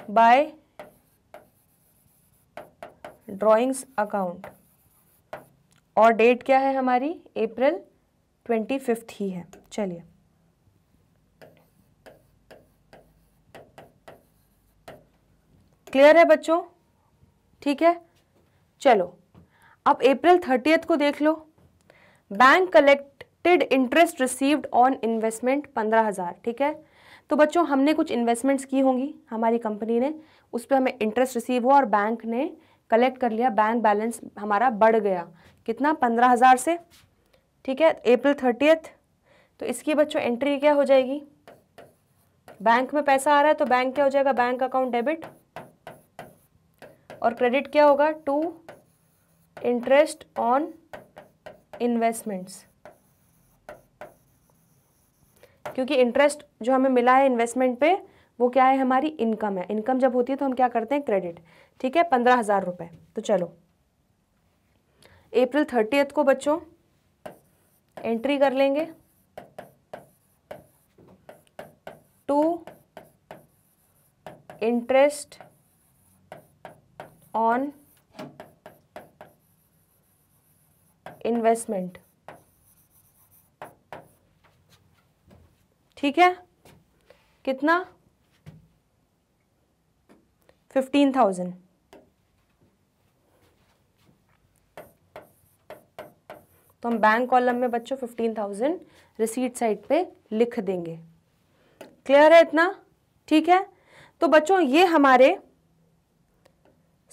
बाय ड्राइंग्स अकाउंट, और डेट क्या है हमारी? अप्रैल 25 ही है। चलिए क्लियर है बच्चों, ठीक है। चलो अब अप्रैल 30 को देख लो, bank collected interest received on investment 15,000, ठीक है। तो बच्चों हमने कुछ इन्वेस्टमेंट्स की होंगी हमारी कंपनी ने, उस पर हमें इंटरेस्ट रिसीव हुआ और बैंक ने कलेक्ट कर लिया, बैंक बैलेंस हमारा बढ़ गया कितना? 15,000 से, ठीक है, अप्रैल 30। तो इसकी बच्चों एंट्री क्या हो जाएगी? बैंक में पैसा आ रहा है तो बैंक क्या हो जाएगा? बैंक अकाउंट डेबिट, और क्रेडिट क्या होगा? टू इंटरेस्ट ऑन इन्वेस्टमेंट्स, क्योंकि इंटरेस्ट जो हमें मिला है इन्वेस्टमेंट पे वो क्या है? हमारी इनकम है। इनकम जब होती है तो हम क्या करते हैं? क्रेडिट, ठीक है, 15,000 रुपये। तो चलो अप्रैल 30 को बच्चों एंट्री कर लेंगे, टू इंटरेस्ट ऑन इन्वेस्टमेंट, ठीक है, कितना? 15,000। तो हम बैंक कॉलम में बच्चों 15,000 रिसीट साइड पे लिख देंगे। क्लियर है इतना? ठीक है। तो बच्चों ये हमारे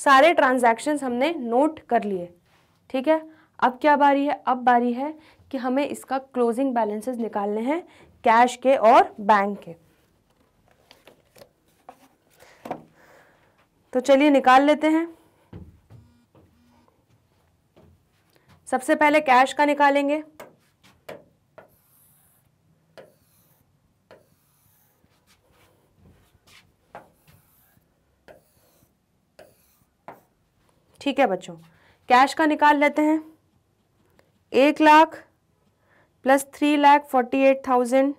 सारे ट्रांजैक्शंस हमने नोट कर लिए, ठीक है। अब क्या बारी है? अब बारी है कि हमें इसका क्लोजिंग बैलेंसेस निकालने हैं, कैश के और बैंक के। तो चलिए निकाल लेते हैं। सबसे पहले कैश का निकालेंगे। ठीक है बच्चों, कैश का निकाल लेते हैं। 1 लाख प्लस 3,48,000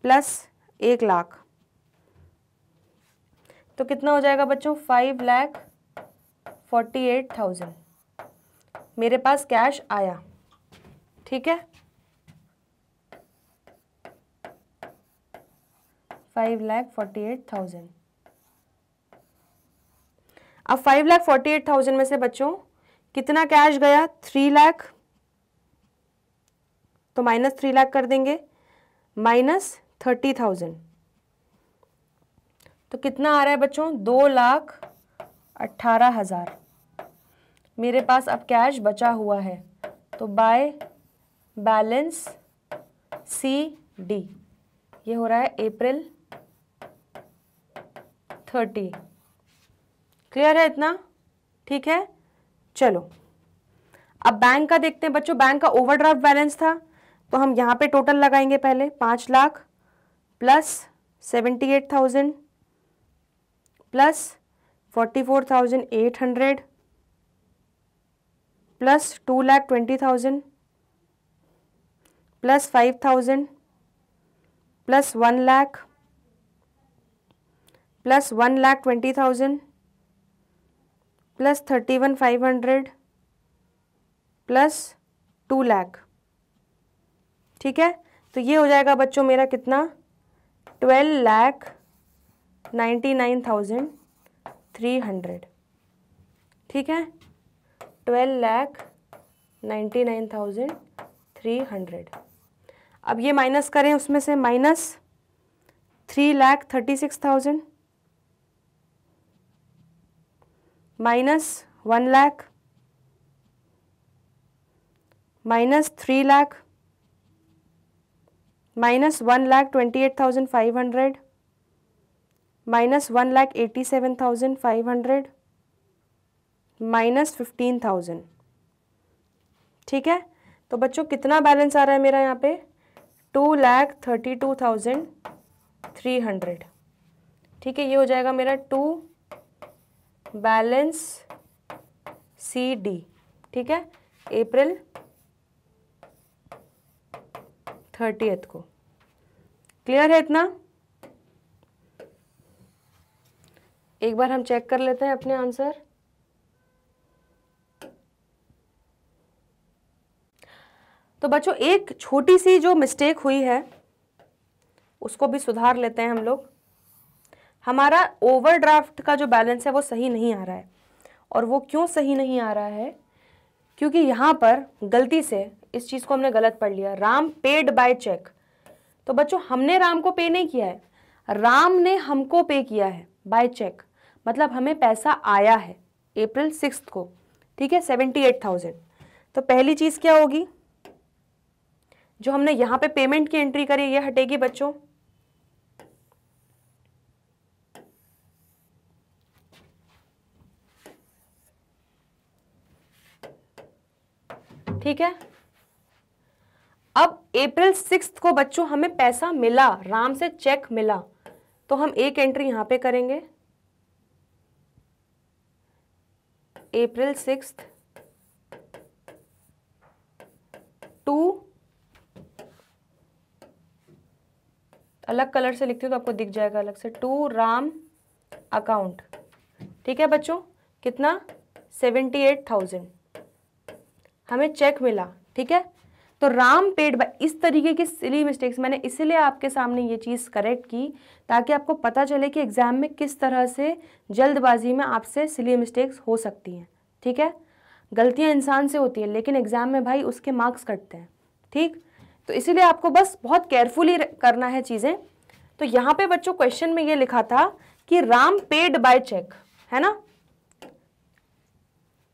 प्लस 1 लाख, तो कितना हो जाएगा बच्चों? 5,48,000 मेरे पास कैश आया, ठीक है। 5,48,000। अब 5,48,000 में से बच्चों कितना कैश गया? 3 लाख, तो माइनस 3 लाख कर देंगे, माइनस 30,000, तो कितना आ रहा है बच्चों? 2,18,000 मेरे पास अब कैश बचा हुआ है। तो बाय बैलेंस CD ये हो रहा है अप्रैल 30। क्लियर है इतना? ठीक है। चलो अब बैंक का देखते हैं बच्चों। बैंक का ओवरड्राफ्ट बैलेंस था, तो हम यहाँ पे टोटल लगाएंगे पहले 5 lakh plus 78,000 plus 44,800 plus 2,20,000 plus 5,000 plus 1 lakh plus 1,20,000 plus 31,500 plus 2 lakh. ठीक है, तो ये हो जाएगा बच्चों मेरा कितना, 12,99,300। ठीक है, 12,99,300। अब ये माइनस करें, उसमें से minus 3,36,000 minus 1 lakh minus 3 lakh minus 1,28,500 minus 1,87,500 minus 15,000। ठीक है, तो बच्चों कितना बैलेंस आ रहा है मेरा यहाँ पे, 2,32,300। ठीक है, ये हो जाएगा मेरा 2 बैलेंस CD। ठीक है, अप्रैल 30 को। क्लियर है इतना? एक बार हम चेक कर लेते हैं अपने आंसर। तो बच्चों एक छोटी सी जो मिस्टेक हुई है उसको भी सुधार लेते हैं हम लोग। हमारा ओवरड्राफ्ट का जो बैलेंस है वो सही नहीं आ रहा है, और वो क्यों सही नहीं आ रहा है, क्योंकि यहाँ पर गलती से इस चीज़ को हमने गलत पढ़ लिया, राम पेड बाय चेक। तो बच्चों हमने राम को पे नहीं किया है, राम ने हमको पे किया है बाय चेक, मतलब हमें पैसा आया है अप्रैल 6 को। ठीक है, 78,000। तो पहली चीज़ क्या होगी, जो हमने यहाँ पे पेमेंट की एंट्री करी ये हटेगी बच्चों। ठीक है, अब अप्रैल 6 को बच्चों हमें पैसा मिला, राम से चेक मिला, तो हम एक एंट्री यहां पे करेंगे, अप्रैल 6 टू, अलग कलर से लिखती हूँ तो आपको दिख जाएगा अलग से, टू राम अकाउंट। ठीक है बच्चों, कितना, 78,000 हमें चेक मिला। ठीक है, तो राम पेड बाय, इस तरीके की सिली मिस्टेक्स मैंने इसीलिए आपके सामने ये चीज़ करेक्ट की ताकि आपको पता चले कि एग्जाम में किस तरह से जल्दबाजी में आपसे सिली मिस्टेक्स हो सकती हैं। ठीक है, गलतियां इंसान से होती है लेकिन एग्जाम में भाई उसके मार्क्स कटते हैं। ठीक, तो इसीलिए आपको बस बहुत केयरफुली करना है चीज़ें। तो यहाँ पे बच्चों क्वेश्चन में ये लिखा था कि राम पेड बाय चेक, है ना,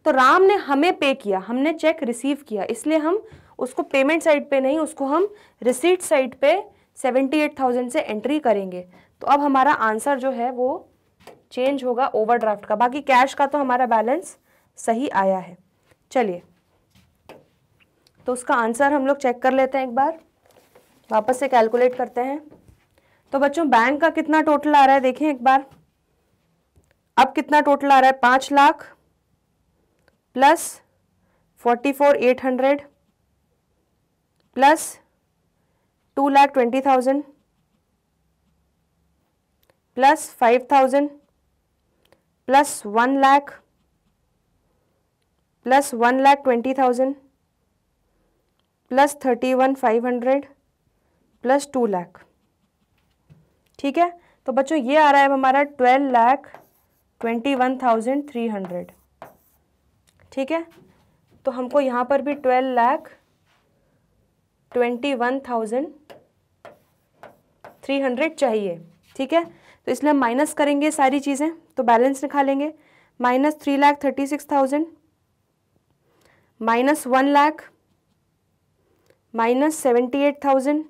तो राम ने हमें पे किया, हमने चेक रिसीव किया, इसलिए हम उसको पेमेंट साइड पे नहीं, उसको हम रिसीट साइड पे 78,000 से एंट्री करेंगे। तो अब हमारा आंसर जो है वो चेंज होगा ओवरड्राफ्ट का। बाकी कैश का तो हमारा बैलेंस सही आया है। चलिए, तो उसका आंसर हम लोग चेक कर लेते हैं, एक बार वापस से कैलकुलेट करते हैं। तो बच्चों बैंक का कितना टोटल आ रहा है देखें एक बार। अब कितना टोटल आ रहा है, 5 lakh plus 44,800 plus 2,20,000 plus 5,000 plus 1 lakh plus 1,20,000 plus 31,500 plus 2 lakh. ठीक है, तो बच्चों ये आ रहा है हमारा 12,21,300। ठीक है, तो हमको यहाँ पर भी 12,21,300 चाहिए। ठीक है, तो इसलिए हम माइनस करेंगे सारी चीज़ें, तो बैलेंस निकालेंगे, minus 3,36,000 minus 1 lakh minus 78,000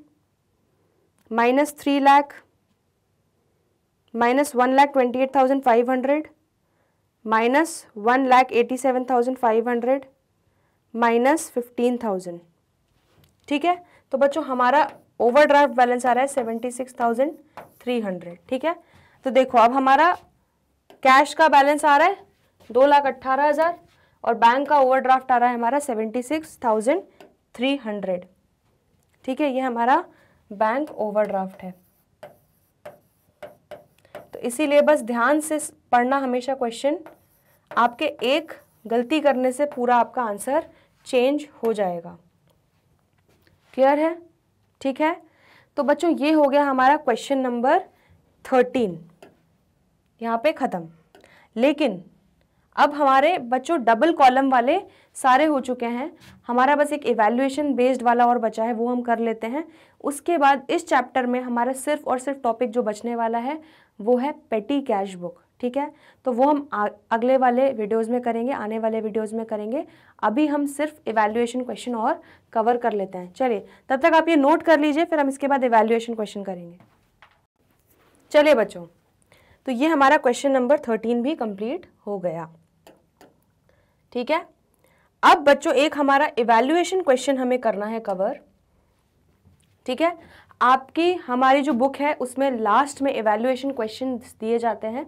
minus 3 lakh minus 1,28,500 minus 1,87,500 minus 15,000। ठीक है, तो बच्चों हमारा ओवरड्राफ्ट बैलेंस आ रहा है 300, ठीक है। तो देखो अब हमारा कैश का बैलेंस आ रहा है 2,18,000 और बैंक का ओवरड्राफ्ट आ रहा है हमारा 76,300, ठीक है। ये हमारा बैंक ओवरड्राफ्ट है। तो इसीलिए बस ध्यान से पढ़ना हमेशा क्वेश्चन, आपके एक गलती करने से पूरा आपका आंसर चेंज हो जाएगा। क्लियर है? ठीक है। तो बच्चों ये हो गया हमारा क्वेश्चन नंबर 13, यहाँ पे ख़त्म। लेकिन अब हमारे बच्चों डबल कॉलम वाले सारे हो चुके हैं, हमारा बस एक इवैल्यूएशन बेस्ड वाला और बचा है, वो हम कर लेते हैं। उसके बाद इस चैप्टर में हमारा सिर्फ और सिर्फ टॉपिक जो बचने वाला है वो है पेटी कैश बुक, ठीक है। तो वो हम अगले वाले वीडियोस में करेंगे, आने वाले वीडियोस में करेंगे। अभी हम सिर्फ इवैल्यूएशन क्वेश्चन और कवर कर लेते हैं। चलिए तब तक आप ये नोट कर लीजिए, फिर हम इसके बाद इवैल्यूएशन क्वेश्चन करेंगे। चलिए बच्चों, तो ये हमारा क्वेश्चन नंबर 13 भी कंप्लीट हो गया, ठीक है। अब बच्चों एक हमारा इवैल्यूएशन क्वेश्चन हमें करना है कवर, ठीक है। आपकी हमारी जो बुक है उसमें लास्ट में इवैल्यूएशन क्वेश्चन दिए जाते हैं,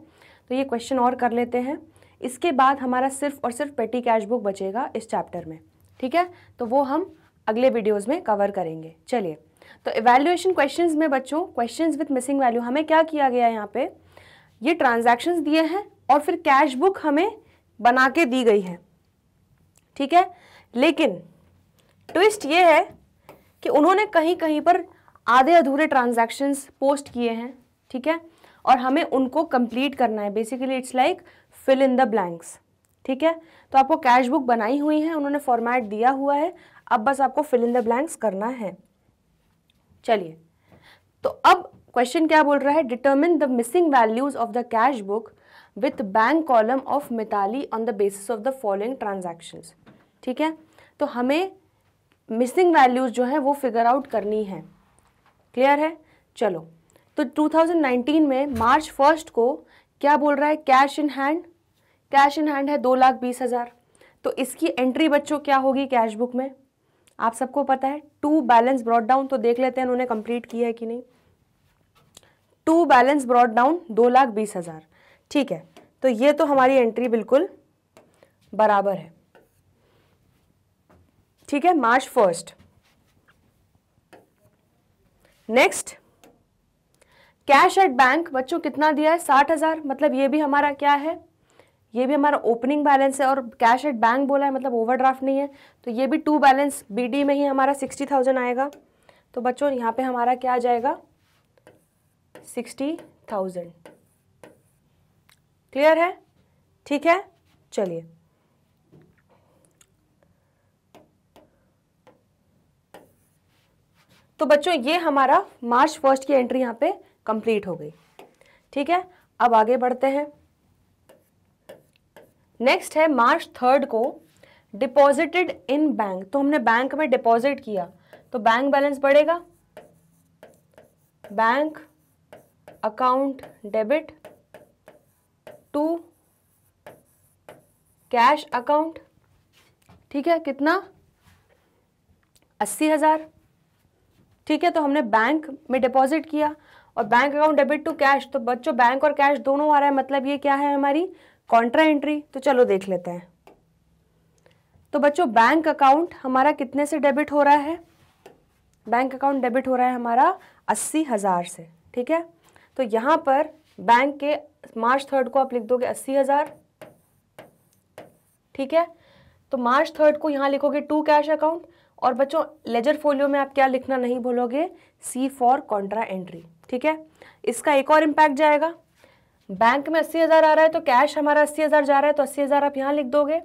तो ये क्वेश्चन और कर लेते हैं। इसके बाद हमारा सिर्फ और सिर्फ पेटी कैश बुक बचेगा इस चैप्टर में, ठीक है। तो वो हम अगले वीडियोस में कवर करेंगे। चलिए, तो इवैल्यूएशन क्वेश्चंस में बच्चों क्वेश्चंस विद मिसिंग वैल्यू हमें क्या किया गया है, यहाँ पे ये ट्रांजैक्शंस दिए हैं और फिर कैश बुक हमें बना के दी गई है, ठीक है। लेकिन ट्विस्ट ये है कि उन्होंने कहीं कहीं पर आधे अधूरे ट्रांजैक्शंस पोस्ट किए हैं, ठीक है, और हमें उनको कंप्लीट करना है। Basically it's like fill in the blanks, ठीक है। तो आपको कैश बुक बनाई हुई है, उन्होंने फॉर्मेट दिया हुआ है, अब बस आपको फिल इन द ब्लैंक्स करना है। चलिए, तो अब क्वेश्चन क्या बोल रहा है, determine the missing values of the cash book with bank column of Mitali on the basis of the following transactions, ठीक है। तो हमें मिसिंग वैल्यूज जो है वो फिगर आउट करनी है। क्लियर है? चलो, तो 2019 में मार्च 1 को क्या बोल रहा है, cash in hand, cash in hand है 2,20,000। तो इसकी एंट्री बच्चों क्या होगी कैश बुक में, आप सबको पता है, टू बैलेंस ब्रॉट डाउन। तो देख लेते हैं उन्होंने कंप्लीट किया है कि नहीं। टू बैलेंस ब्रॉट डाउन 2,20,000, ठीक है। तो ये तो हमारी एंट्री बिल्कुल बराबर है, ठीक है, मार्च 1। नेक्स्ट, कैश एट बैंक बच्चों कितना दिया है, 60,000। मतलब ये भी हमारा क्या है, ये भी हमारा ओपनिंग बैलेंस है और कैश एट बैंक बोला है, मतलब ओवरड्राफ्ट नहीं है। तो ये भी टू बैलेंस बीडी में ही हमारा 60,000 आएगा। तो बच्चों यहाँ पे हमारा क्या आ जाएगा, 60,000। क्लियर है? ठीक है। चलिए, तो बच्चों ये हमारा मार्च 1 की एंट्री यहाँ पे कंप्लीट हो गई, ठीक है। अब आगे बढ़ते हैं। नेक्स्ट है मार्च 3 को डिपॉजिटेड इन बैंक। तो हमने बैंक में डिपॉजिट किया, तो बैंक बैलेंस बढ़ेगा, bank account debit to cash account, ठीक है। कितना, 80,000, ठीक है। तो हमने बैंक में डिपॉजिट किया और bank account debit to cash, तो बच्चों बैंक और कैश दोनों आ रहा है, मतलब ये क्या है हमारी कॉन्ट्रा एंट्री। तो चलो देख लेते हैं। तो बच्चों बैंक अकाउंट हमारा कितने से डेबिट हो रहा है, बैंक अकाउंट डेबिट हो रहा है हमारा 80,000 से, ठीक है। तो यहाँ पर बैंक के मार्च 3 को आप लिख दोगे 80,000, ठीक है। तो मार्च 3 को यहाँ लिखोगे टू कैश अकाउंट, और बच्चों लेजर फोलियो में आप क्या लिखना नहीं भूलोगे, सी फॉर कॉन्ट्रा एंट्री, ठीक है। इसका एक और इम्पैक्ट जाएगा, बैंक में 80,000 आ रहा है तो कैश हमारा 80,000 जा रहा है, तो 80,000 आप यहाँ लिख दोगे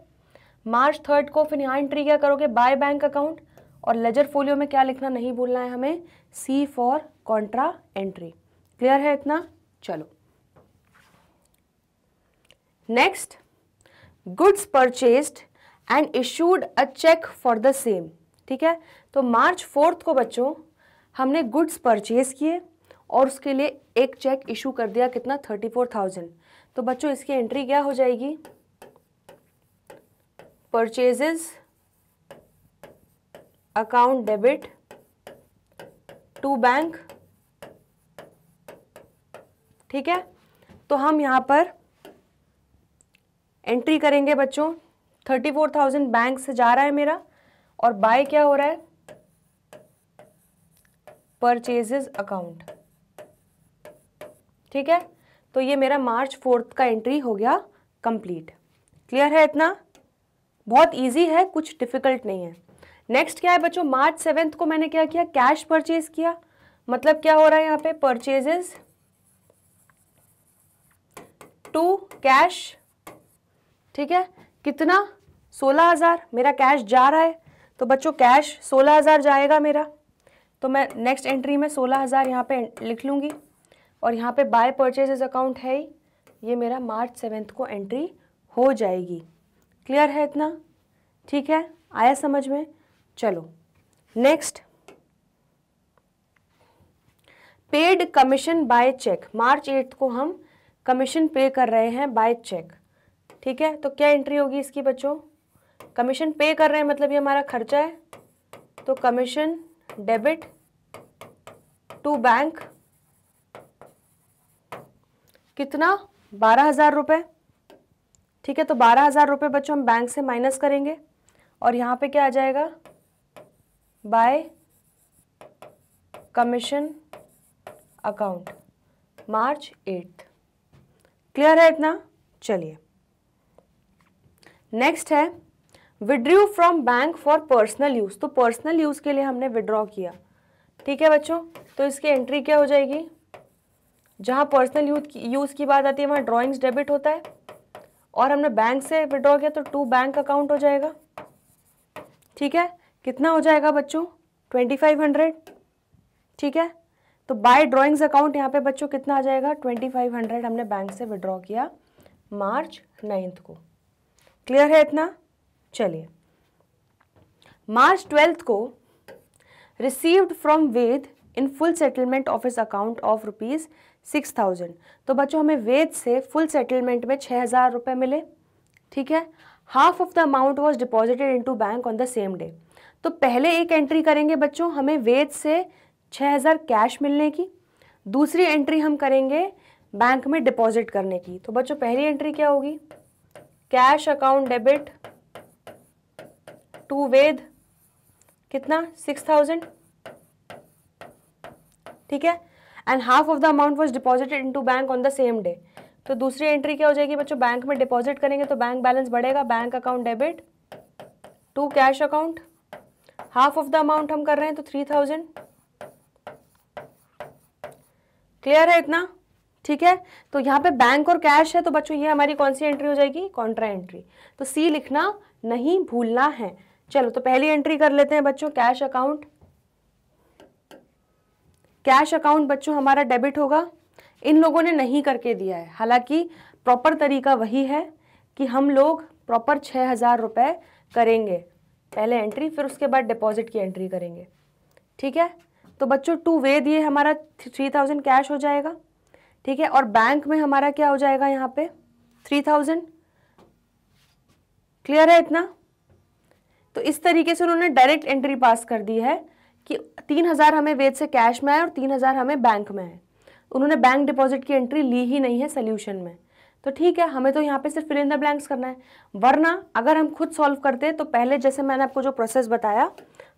मार्च 3 को। फिर यहाँ एंट्री क्या करोगे, बाय बैंक अकाउंट, और लेजर फोलियो में क्या लिखना नहीं भूलना है हमें, C for contra entry. Clear है इतना? चलो next, goods purchased and issued a cheque for the same, ठीक है। तो मार्च 4 को बच्चों हमने गुड्स परचेज किए और उसके लिए एक चेक इशू कर दिया, कितना, 34,000। तो बच्चों इसकी एंट्री क्या हो जाएगी, purchases account debit to bank ठीक है, तो हम यहाँ पर एंट्री करेंगे बच्चों, 34,000 बैंक से जा रहा है मेरा, और बाय क्या हो रहा है, परचेजेस अकाउंट। ठीक है, तो ये मेरा मार्च 4 का एंट्री हो गया कंप्लीट। क्लियर है इतना? बहुत इजी है, कुछ डिफिकल्ट नहीं है। नेक्स्ट क्या है बच्चों, मार्च 7 को मैंने क्या किया, कैश परचेज किया। मतलब क्या हो रहा है यहाँ पे, परचेजेस टू कैश। ठीक है, कितना, 16,000 मेरा कैश जा रहा है, तो बच्चों कैश 16,000 जाएगा मेरा, तो मैं नेक्स्ट एंट्री में 16,000 यहाँ पे लिख लूँगी। और यहाँ पे बाय परचेजेस अकाउंट है ही, ये मेरा मार्च 7 को एंट्री हो जाएगी। क्लियर है इतना? ठीक है, आया समझ में? चलो next, paid commission by cheque. मार्च 8 को हम कमीशन पे कर रहे हैं बाय चेक। ठीक है, तो क्या एंट्री होगी इसकी बच्चों, कमीशन पे कर रहे हैं मतलब ये हमारा खर्चा है, तो कमीशन डेबिट टू बैंक, कितना, 12,000 रुपये। ठीक है, तो 12,000 रुपये बच्चों हम बैंक से माइनस करेंगे, और यहाँ पे क्या आ जाएगा, बाय कमीशन अकाउंट मार्च 8। क्लियर है इतना? चलिए नेक्स्ट है, withdraw from bank for personal use. तो पर्सनल यूज के लिए हमने विड्रॉ किया। ठीक है बच्चों, तो इसकी एंट्री क्या हो जाएगी, जहां पर्सनल यूज की बात आती है वहां ड्रॉइंग्स डेबिट होता है, और हमने बैंक से विड्रॉ किया तो टू बैंक अकाउंट हो जाएगा। ठीक है, कितना हो जाएगा बच्चों, 2500। ठीक है, तो बाय ड्रॉइंग्स अकाउंट यहाँ पे बच्चों कितना आ जाएगा, 2500 हमने बैंक से विड्रॉ किया मार्च 9 को। क्लियर है इतना? चलिए, मार्च 12 को received from Ved in full settlement of his account of ₹6,000। तो बच्चों हमें वेद से फुल सेटलमेंट में 6,000 रुपये मिले। ठीक है, half of the amount was deposited into bank on the same day. तो पहले एक एंट्री करेंगे बच्चों हमें वेद से 6,000 कैश मिलने की, दूसरी एंट्री हम करेंगे बैंक में डिपॉजिट करने की। तो बच्चों पहली एंट्री क्या होगी, कैश अकाउंट डेबिट टू वेद, कितना, 6,000। ठीक है, and half of the amount was deposited into bank on the same day. तो दूसरी एंट्री क्या हो जाएगी बच्चों, बैंक में डिपॉजिट करेंगे तो बैंक बैलेंस बढ़ेगा, bank account debit to cash account, half of the amount हम कर रहे हैं तो 3,000। क्लियर है इतना? ठीक है, तो यहाँ पे बैंक और कैश है, तो बच्चों ये हमारी कौन सी एंट्री हो जाएगी, कॉन्ट्रा एंट्री। तो सी लिखना नहीं भूलना है। चलो तो पहली एंट्री कर लेते हैं बच्चों, कैश अकाउंट। कैश अकाउंट बच्चों हमारा डेबिट होगा। इन लोगों ने नहीं करके दिया है, हालांकि प्रॉपर तरीका वही है कि हम लोग प्रॉपर 6,000 रुपये करेंगे पहले एंट्री, फिर उसके बाद डिपॉजिट की एंट्री करेंगे। ठीक है, तो बच्चों टू वेद ये हमारा 3,000 कैश हो जाएगा। ठीक है, और बैंक में हमारा क्या हो जाएगा यहाँ पे 3,000। क्लियर है इतना? तो इस तरीके से उन्होंने डायरेक्ट एंट्री पास कर दी है कि 3,000 हमें वेद से कैश में आए और 3,000 हमें बैंक में है। उन्होंने बैंक डिपॉजिट की एंट्री ली ही नहीं है सोल्यूशन में। तो ठीक है, हमें तो यहाँ पे सिर्फ फिल इन द ब्लैंक्स करना है, वरना अगर हम खुद सॉल्व करते तो पहले जैसे मैंने आपको जो प्रोसेस बताया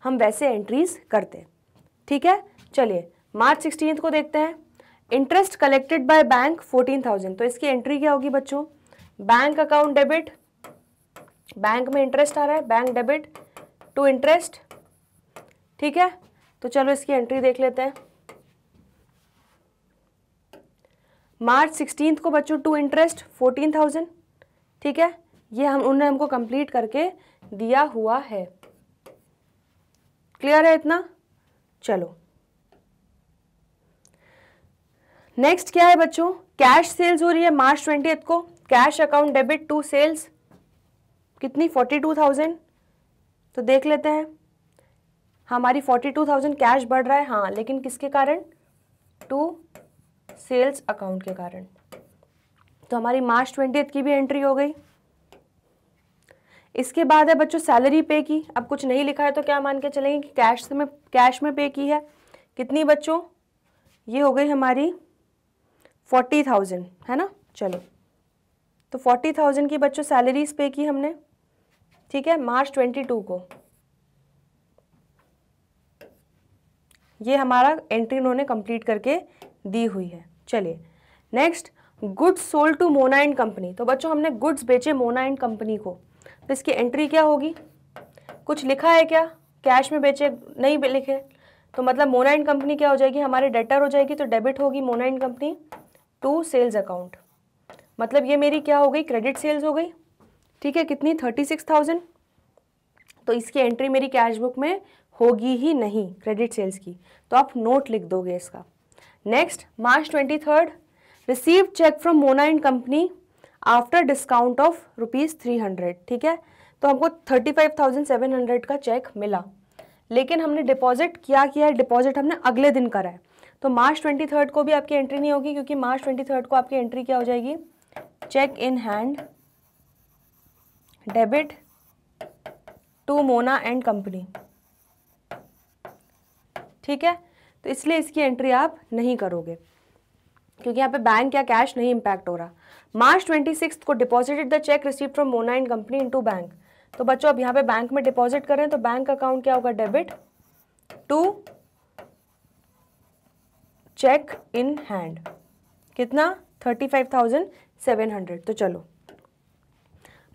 हम वैसे एंट्रीज करते। ठीक है, चलिए मार्च 16 को देखते हैं। Interest collected by bank 14,000। तो इसकी एंट्री क्या होगी बच्चों, बैंक अकाउंट डेबिट, बैंक में इंटरेस्ट आ रहा है, बैंक डेबिट टू इंटरेस्ट। ठीक है, तो चलो इसकी एंट्री देख लेते हैं। मार्च 16 को बच्चों टू इंटरेस्ट 14,000। ठीक है, ये उन्होंने हमको कंप्लीट करके दिया हुआ है। क्लियर है इतना? चलो नेक्स्ट क्या है बच्चों, कैश सेल्स हो रही है मार्च 20 को। Cash account debit to sales कितनी, 42,000। तो देख लेते हैं, हमारी 42,000 कैश बढ़ रहा है, हाँ, लेकिन किसके कारण, टू सेल्स अकाउंट के कारण। तो हमारी मार्च 20 की भी एंट्री हो गई। इसके बाद है बच्चों सैलरी पे की। अब कुछ नहीं लिखा है तो क्या मान के चलेंगे कि कैश में पे की है। कितनी बच्चों, ये हो गई हमारी 40,000 है ना। चलो तो 40,000 की बच्चों सैलरीज पे की हमने, ठीक है, मार्च 22 को। ये हमारा एंट्री उन्होंने कंप्लीट करके दी हुई है। चलिए next, goods sold to Mona and company. तो बच्चों हमने गुड्स बेचे मोना एंड कंपनी को, तो इसकी एंट्री क्या होगी? कुछ लिखा है क्या? कैश में बेचे नहीं लिखे, तो मतलब मोना एंड कंपनी क्या हो जाएगी? हमारे डेटर हो जाएगी, तो डेबिट होगी Mona and company to sales account. मतलब ये मेरी क्या हो गई? क्रेडिट सेल्स हो गई, ठीक है। कितनी? 36,000। तो इसकी एंट्री मेरी कैश बुक में होगी ही नहीं क्रेडिट सेल्स की, तो आप नोट लिख दोगे इसका। Next, March 23 receive cheque from Mona and company after discount of ₹300, ठीक है। तो हमको 35,700 का चेक मिला, लेकिन हमने डिपॉजिट क्या किया है? डिपॉजिट हमने अगले दिन करा है, तो मार्च 23 को भी आपकी एंट्री नहीं होगी, क्योंकि मार्च 23 को आपकी एंट्री क्या हो जाएगी? Cheque in hand debit to Mona and company, ठीक है। तो इसलिए इसकी एंट्री आप नहीं करोगे, क्योंकि यहाँ पे बैंक या कैश नहीं इम्पैक्ट हो रहा। मार्च 26 को deposited the check received from Mona and company into bank. तो बच्चों अब यहाँ पे बैंक में डिपॉजिट कर रहे हैं, तो बैंक अकाउंट क्या होगा? Debit to cheque in hand, कितना? 35,700। तो चलो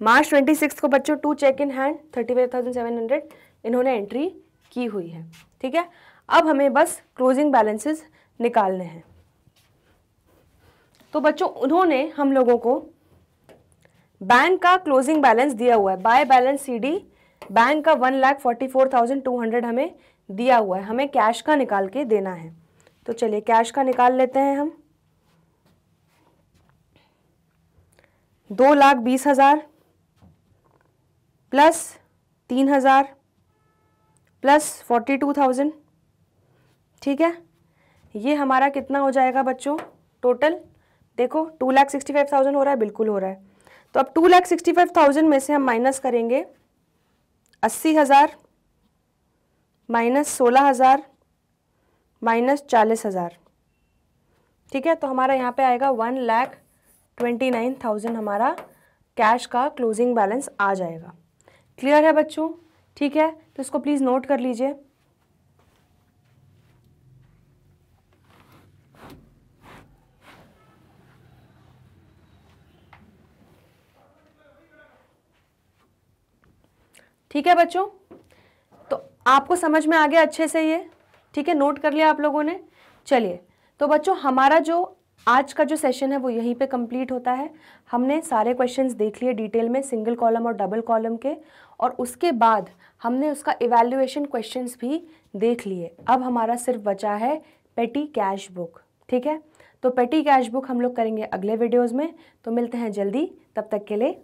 मार्च 26 को बच्चों टू चेक इन हैंड 35,700 इन्होंने एंट्री की हुई है, ठीक है। अब हमें बस क्लोजिंग बैलेंसेस निकालने हैं। तो बच्चों उन्होंने हम लोगों को बैंक का क्लोजिंग बैलेंस दिया हुआ है, बाय बैलेंस CD बैंक का 1,44,200 हमें दिया हुआ है, हमें कैश का निकाल के देना है। तो चलिए कैश का निकाल लेते हैं हम। 2,20,000 प्लस 3,000 प्लस 42,000, ठीक है। ये हमारा कितना हो जाएगा बच्चों? टोटल देखो 2,65,000 हो रहा है, बिल्कुल हो रहा है। तो अब 2,65,000 में से हम माइनस करेंगे 80,000 माइनस 16,000 माइनस 40,000, ठीक है। तो हमारा यहाँ पे आएगा 1,29,000 हमारा कैश का क्लोजिंग बैलेंस आ जाएगा। क्लियर है बच्चों? ठीक है, तो इसको प्लीज़ नोट कर लीजिए। ठीक है बच्चों, तो आपको समझ में आ गया अच्छे से ये? ठीक है, नोट कर लिया आप लोगों ने। चलिए तो बच्चों हमारा जो आज का जो सेशन है वो यहीं पे कंप्लीट होता है। हमने सारे क्वेश्चंस देख लिए डिटेल में, सिंगल कॉलम और डबल कॉलम के, और उसके बाद हमने उसका इवैल्यूएशन क्वेश्चंस भी देख लिए। अब हमारा सिर्फ बचा है पेटी कैश बुक, ठीक है। तो पेटी कैश बुक हम लोग करेंगे अगले वीडियोज़ में। तो मिलते हैं जल्दी, तब तक के लिए